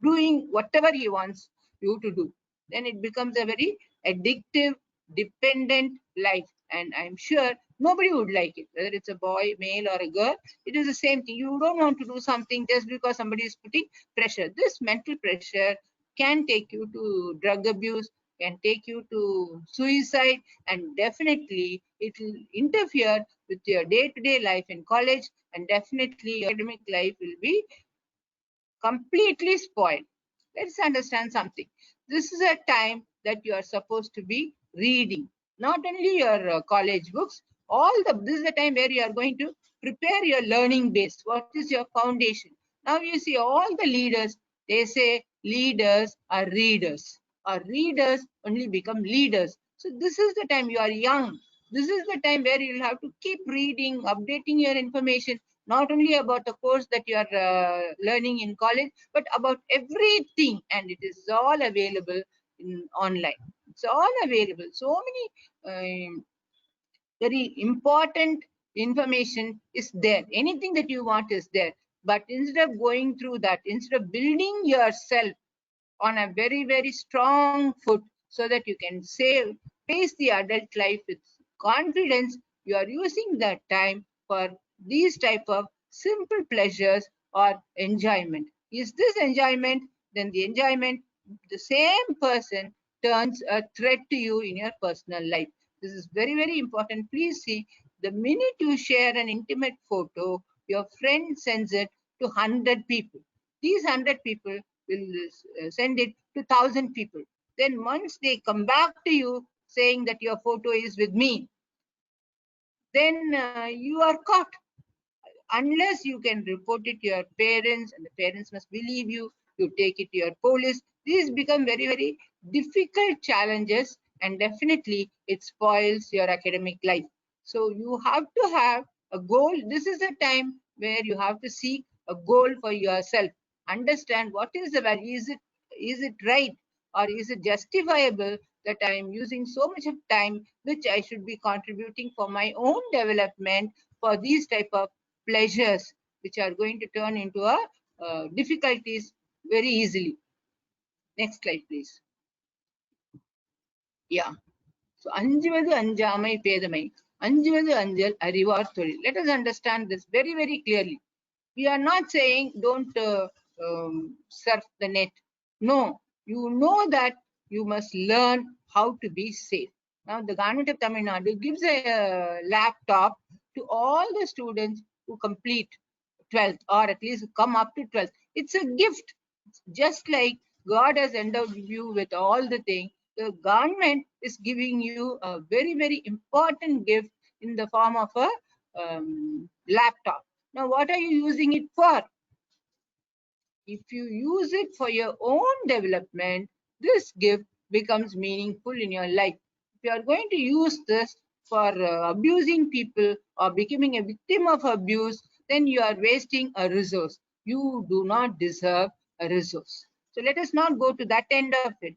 doing whatever he wants you to do. Then it becomes a very addictive, dependent life. And I'm sure nobody would like it, whether it's a boy, male, or a girl. It is the same thing. You don't want to do something just because somebody is putting pressure. This mental pressure can take you to drug abuse, can take you to suicide, and definitely it will interfere with your day-to-day life in college, and definitely your academic life will be completely spoiled. Let's understand something. This is a time that you are supposed to be reading, not only your college books. This is the time where you are going to prepare your learning base. What is your foundation? Now you see all the leaders. They say leaders are readers, or readers only become leaders. So this is the time you are young. This is the time where you will have to keep reading, updating your information, not only about the course that you are learning in college, but about everything, and it is all available in online. It's all available. So many very important information is there. Anything that you want is there. But instead of going through that, instead of building yourself on a very, very strong foot so that you can face the adult life with confidence, you are using that time for these type of simple pleasures or enjoyment. Is this enjoyment? Then the enjoyment, the same person turns a threat to you in your personal life. This is very, very important. Please see, the minute you share an intimate photo, your friend sends it to 100 people. These 100 people will send it to 1,000 people. Then once they come back to you saying that your photo is with me, then you are caught. Unless you can report it to your parents, and the parents must believe you, you take it to your police. These become very, very difficult challenges, and definitely it spoils your academic life. So you have to have a goal. This is the time where you have to seek a goal for yourself. Understand what is the value. Is it right, or is it justifiable that I am using so much of time which I should be contributing for my own development for these type of pleasures, which are going to turn into difficulties very easily. Next slide, please. Yeah. So, anjuvathu anjamai pedamai, anjuvathu anjal arivar tholil. Let us understand this very, very clearly. We are not saying don't surf the net. No, you know that you must learn how to be safe. Now, the government of Tamil Nadu gives a laptop to all the students who complete 12th, or at least come up to 12th. It's a gift. Just like God has endowed you with all the things, the government is giving you a very, very important gift in the form of a laptop. Now, what are you using it for? If you use it for your own development, this gift becomes meaningful in your life. If you are going to use this for abusing people or becoming a victim of abuse, then you are wasting a resource. You do not deserve a resource. So let us not go to that end of it.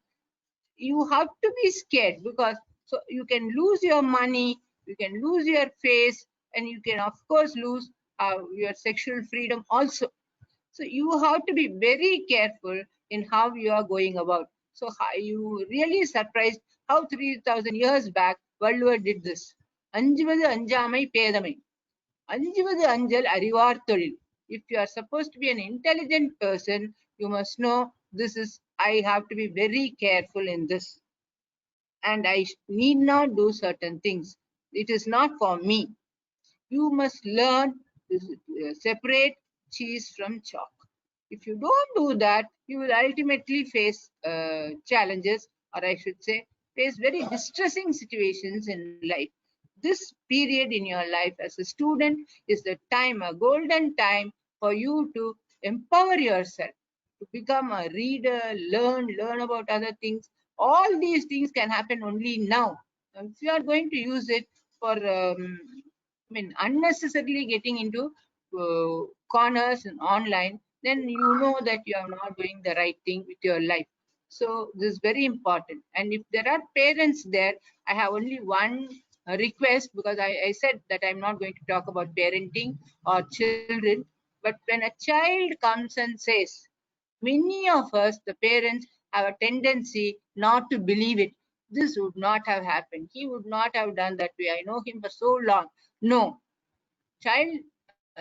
You have to be scared, because so you can lose your money, you can lose your face, and you can of course lose your sexual freedom also. So you have to be very careful in how you are going about. So you really surprised how 3,000 years back Valluvar did this. Anjuvathu anjamai pedamai, anjuvathu anjal arivar tholil. If you are supposed to be an intelligent person, you must know this is, I have to be very careful in this, and I need not do certain things. It is not for me. You must learn to separate cheese from chalk. If you don't do that, you will ultimately face challenges, or I should say, face very distressing situations in life. This period in your life as a student is the time, a golden time for you to empower yourself, to become a reader, learn about other things. All these things can happen only now. If you are going to use it for, unnecessarily getting into corners and online, then you know that you are not doing the right thing with your life. So this is very important. And if there are parents there, I have only one request, because I said that I'm not going to talk about parenting or children. But when a child comes and says, many of us, the parents, have a tendency not to believe it. This would not have happened. He would not have done that way. I know him for so long. No, child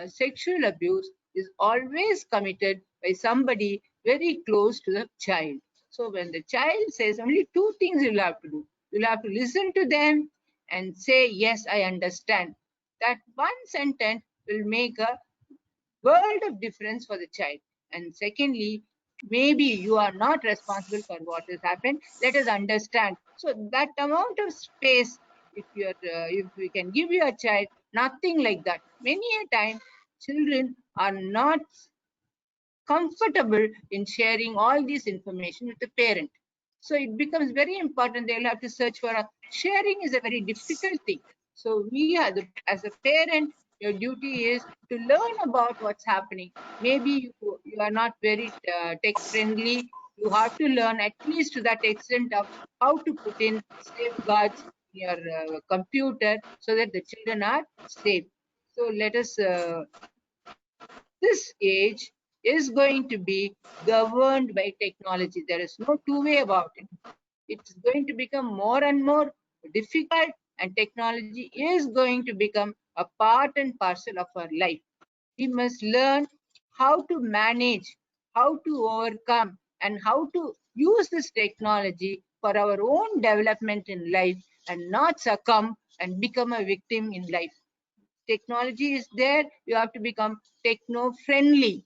sexual abuse is always committed by somebody very close to the child. So when the child says, only two things you'll have to do. You'll have to listen to them and say, yes, I understand. That one sentence will make a world of difference for the child. And secondly, maybe you are not responsible for what has happened. Let us understand. So that amount of space, if we can give you a child, nothing like that. Many a time, children are not comfortable in sharing all this information with the parent. So it becomes very important. They'll have to search for sharing is a very difficult thing. So we are as a parent, your duty is to learn about what's happening. Maybe you are not very tech friendly. You have to learn at least to that extent of how to put in safeguards in your computer so that the children are safe. So let us this age is going to be governed by technology. There is no two way about it. It's going to become more and more difficult, and technology is going to become a part and parcel of our life. We must learn how to manage, how to overcome, and how to use this technology for our own development in life, and not succumb and become a victim in life. Technology is there, you have to become techno friendly.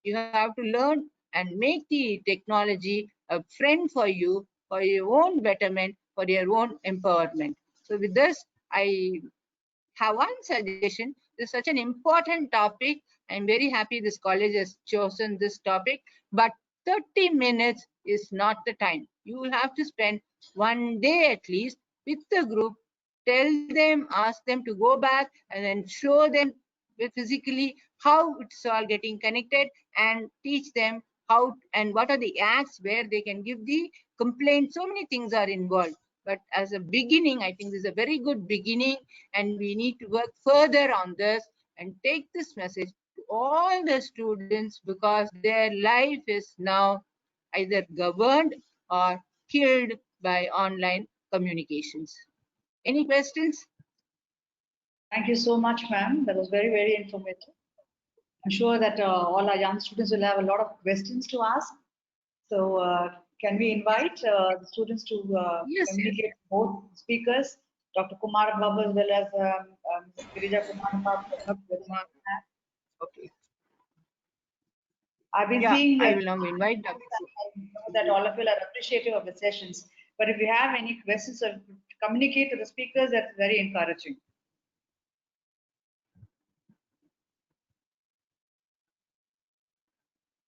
You have to learn and make the technology a friend for you, for your own betterment, for your own empowerment. So with this, I have one suggestion. This is such an important topic. I'm very happy this college has chosen this topic, but 30 minutes is not the time. You will have to spend one day at least with the group, tell them, ask them to go back, and then show them physically how it's all getting connected, and teach them how and what are the acts where they can give the complaint. So many things are involved. But as a beginning, I think this is a very good beginning, and we need to work further on this and take this message to all the students, because their life is now either governed or killed by online communications. Any questions? Thank you so much, ma'am. That was very, very informative. I'm sure that all our young students will have a lot of questions to ask. So can we invite the students to Yes, communicate with both speakers, Dr. Kumar Babu as well as Girija Kumar? Okay. I've been Yeah, seeing I that, will now invite Dr. I know that all of you are appreciative of the sessions. But if you have any questions or communicate to the speakers, that's very encouraging.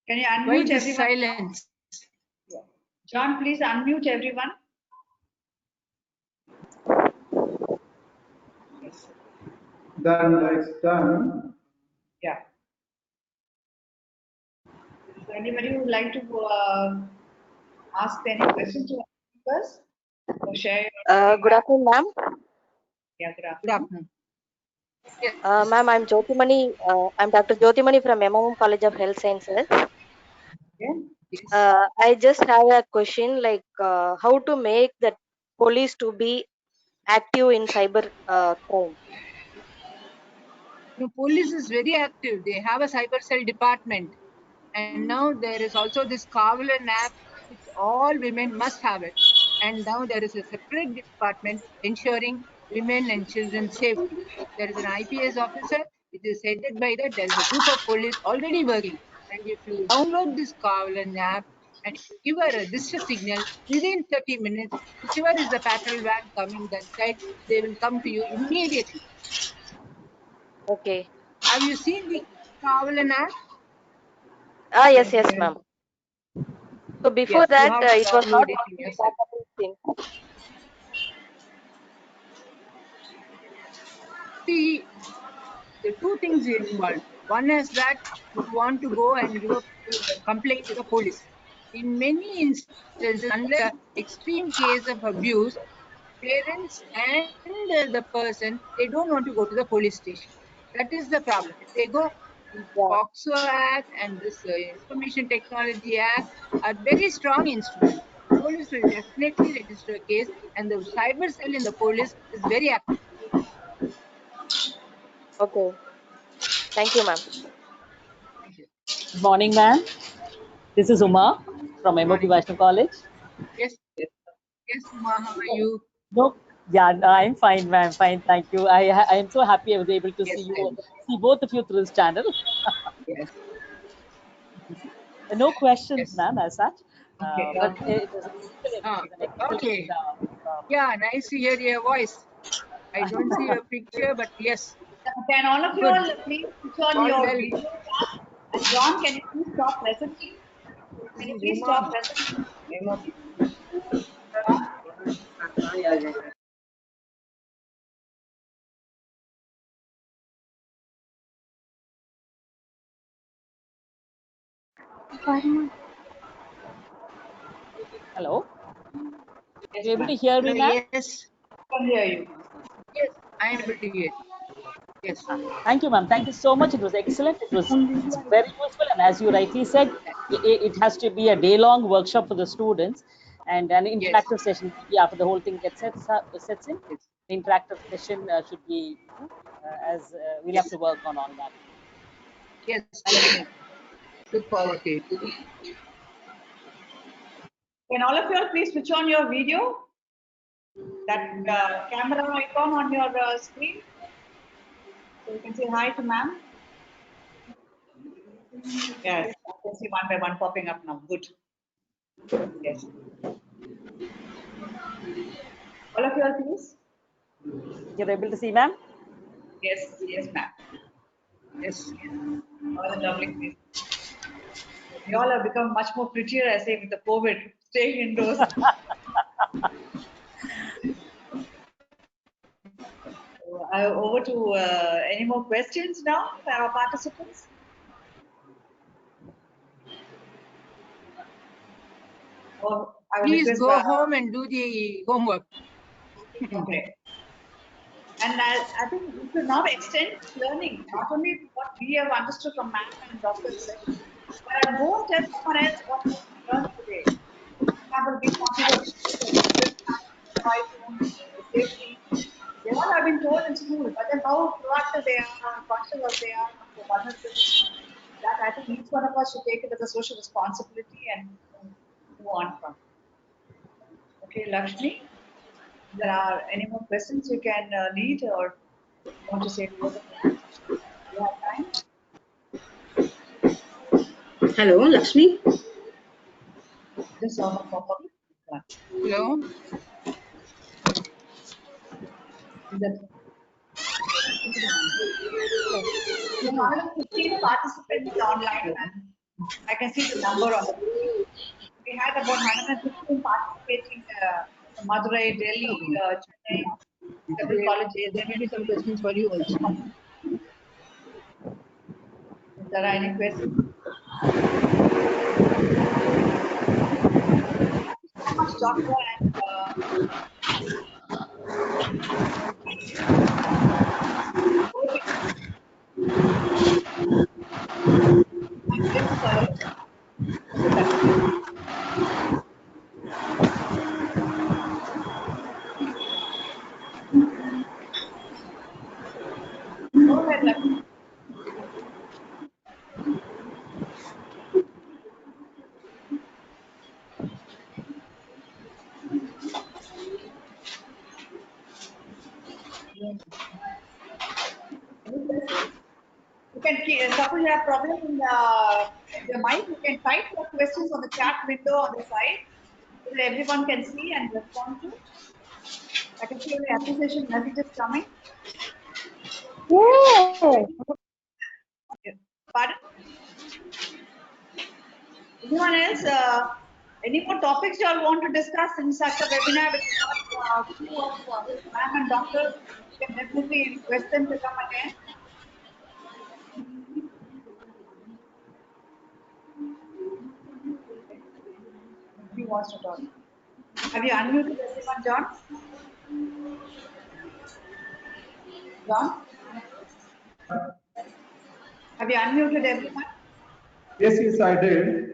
Can you Why unmute this everyone? silence? John, please unmute everyone. Then it's done. Yeah. So anybody who would like to ask any questions to our speakers or share your Good afternoon, ma'am. Yeah, good Good afternoon. afternoon. Yes. Ma'am, I'm Jyotimani. I'm Dr. Jyotimani from MMM College of Health Sciences. Okay. Yes. I just have a question, like how to make the police to be active in cyber crime. No, police is very active. They have a cyber cell department. And now there is also this Kavalan app, which all women must have it. And now there is a separate department ensuring women and children's safety. There is an IPS officer, which is headed by that. There is a group of police already working. And if you download this Kavalan app and give her a distress signal, within 30 minutes, whichever is the patrol van coming that side, they will come to you immediately. Okay. Have you seen the Kavalan app? Ah, yes, yes, ma'am. So before Yes, you that, have to it was not download it in working your cell. database thing. See, the two things involved. One is that you want to go and give a complaint to the police. In many instances, unless extreme case of abuse, parents and the person, they don't want to go to the police station. That is the problem. If they go, the Yeah. POXO Act and this Information Technology Act are very strong instruments. Police will definitely register a case, and the cyber cell in the police is very active. Okay. Thank you, ma'am. Good morning, ma'am. This is Uma from MOP Morning. Vaishnav College. Yes, yes, Uma, how are you? No, yeah, no, I'm fine, ma'am. Fine, thank you. I am so happy I was able to Yes, see both of you through this channel. yes, No questions, yes. ma'am, as such. Okay. But it is excellent. Ah, It is an excellent. okay. Yeah, nice to hear your voice. I don't see your picture, but yes, Can all of you good. all please switch on All your well. video? And John, can you please stop presently? This Can you is please Uma. stop presently? Hello. Yes, You able to ma'am. hear me, ma'am? Yes, I can hear you. yes, I am able to hear. Yes, Thank you, ma'am. Thank you so much. It was excellent. It's very useful. And as you rightly said, it has to be a day-long workshop for the students and an yes, interactive session maybe after the whole thing sets in. yes, The interactive session should be as we'll have yes, to work on all that. yes, definitely. Look forward to it. Can all of you all please switch on your video? That camera icon on your screen. So you can say hi to ma'am. Yes, I can see one by one popping up now. Good. Yes. All of you all please. You're able to see, ma'am? Yes, yes, ma'am. Yes, All the lovely faces. We all have become much more prettier, I say, with the COVID, staying indoors. Over to any more questions now for our participants? Or I will please request. go home and do the homework. Okay. And I think we should now extend learning, not only what we have understood from ma'am and doctor's session, but go tell someone else what we learned today. For example, we talked about the safety. They all have been told in school, but then how proactive they are, how conscious they are of the vulnerability. That I think each one of us should take it as a social responsibility and move on from. Okay, Lakshmi, if there are any more questions you can lead or want to say a word? You have time? Hello, Lakshmi. Just saw her pop up. Hello? Is that? We have 15 participants online, and I can see the number on the screen. We had about 115 participating from Madurai, Delhi, Chennai, several colleges. There may be some questions for you also. If there are any questions, so much, doctor, and sorry. Okay, Lakshmi. Go ahead, Lakshmi. Any questions? You can suppose you have problem in the mic, you can type your questions on the chat window on the side so that everyone can see and respond to. I can see the appreciation messages coming. Pardon? Anyone else? Any more topics you all want to discuss in such a webinar with few of ma'am and doctors? You can definitely request them to come again. Who wants to talk? Have you unmuted everyone, John? John? Have you unmuted everyone? Yes, yes, I did.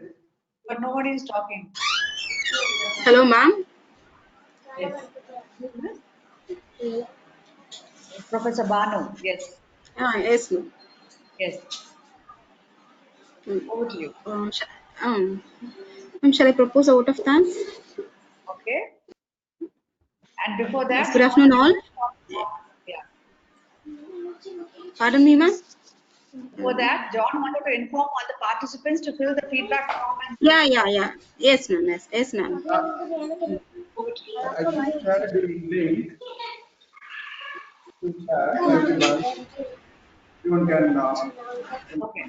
But nobody is talking. Hello, ma'am. Yes. Professor Banu, yes. Yes, ma'am. Yes. Over to you. Ma'am, shall I propose a vote of thanks? Okay. And before that, Yes, good afternoon, all. Yeah. Pardon me, ma'am. Before that, John wanted to inform all the participants to fill the feedback form. And Yeah. Yes, ma'am. Yes, ma'am. I just shared the link to chat. Everyone can. Okay.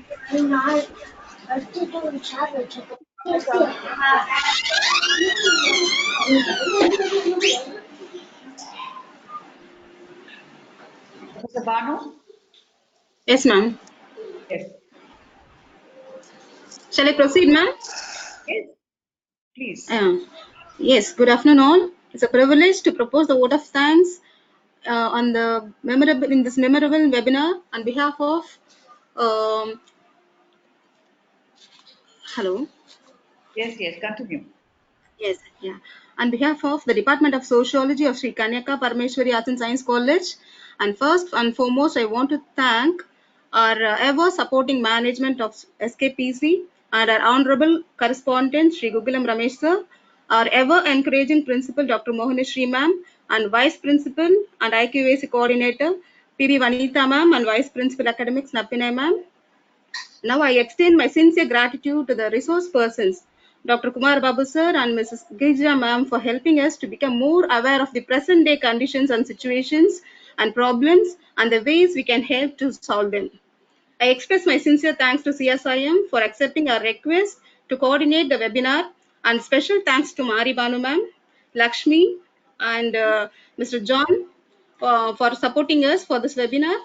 Professor Banu? Yes, ma'am. Yes. Shall I proceed, ma'am? Yes. Please. Yes, good afternoon, all. It's a privilege to propose the vote of thanks on the in this memorable webinar on behalf of hello. Yes, continue. Yes, yeah. On behalf of the Department of Sociology of Sri Kanyaka Parameshwari Arts and Science College, and first and foremost, I want to thank our ever supporting management of SKPC and our honorable correspondent Sri Gugulam Ramesh sir, our ever encouraging principal Dr. Mohaneshri ma'am, and vice principal and IQAC coordinator PB Vanitha ma'am, and vice principal academics Napinai ma'am. Now I extend my sincere gratitude to the resource persons, Dr. Kumar Babu sir and Mrs. Gija ma'am, for helping us to become more aware of the present day conditions and situations and problems and the ways we can help to solve them. I express my sincere thanks to CSIM for accepting our request to coordinate the webinar, and special thanks to Mari Banu ma'am, Lakshmi and Mr. John for supporting us for this webinar,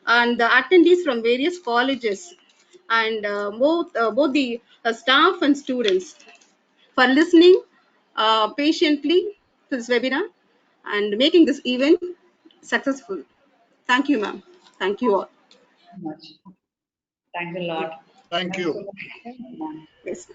and the attendees from various colleges and both the staff and students for listening patiently to this webinar and making this event successful. Thank you, ma'am. Thank you all. Much. Thanks a lot. Thank you. Yes.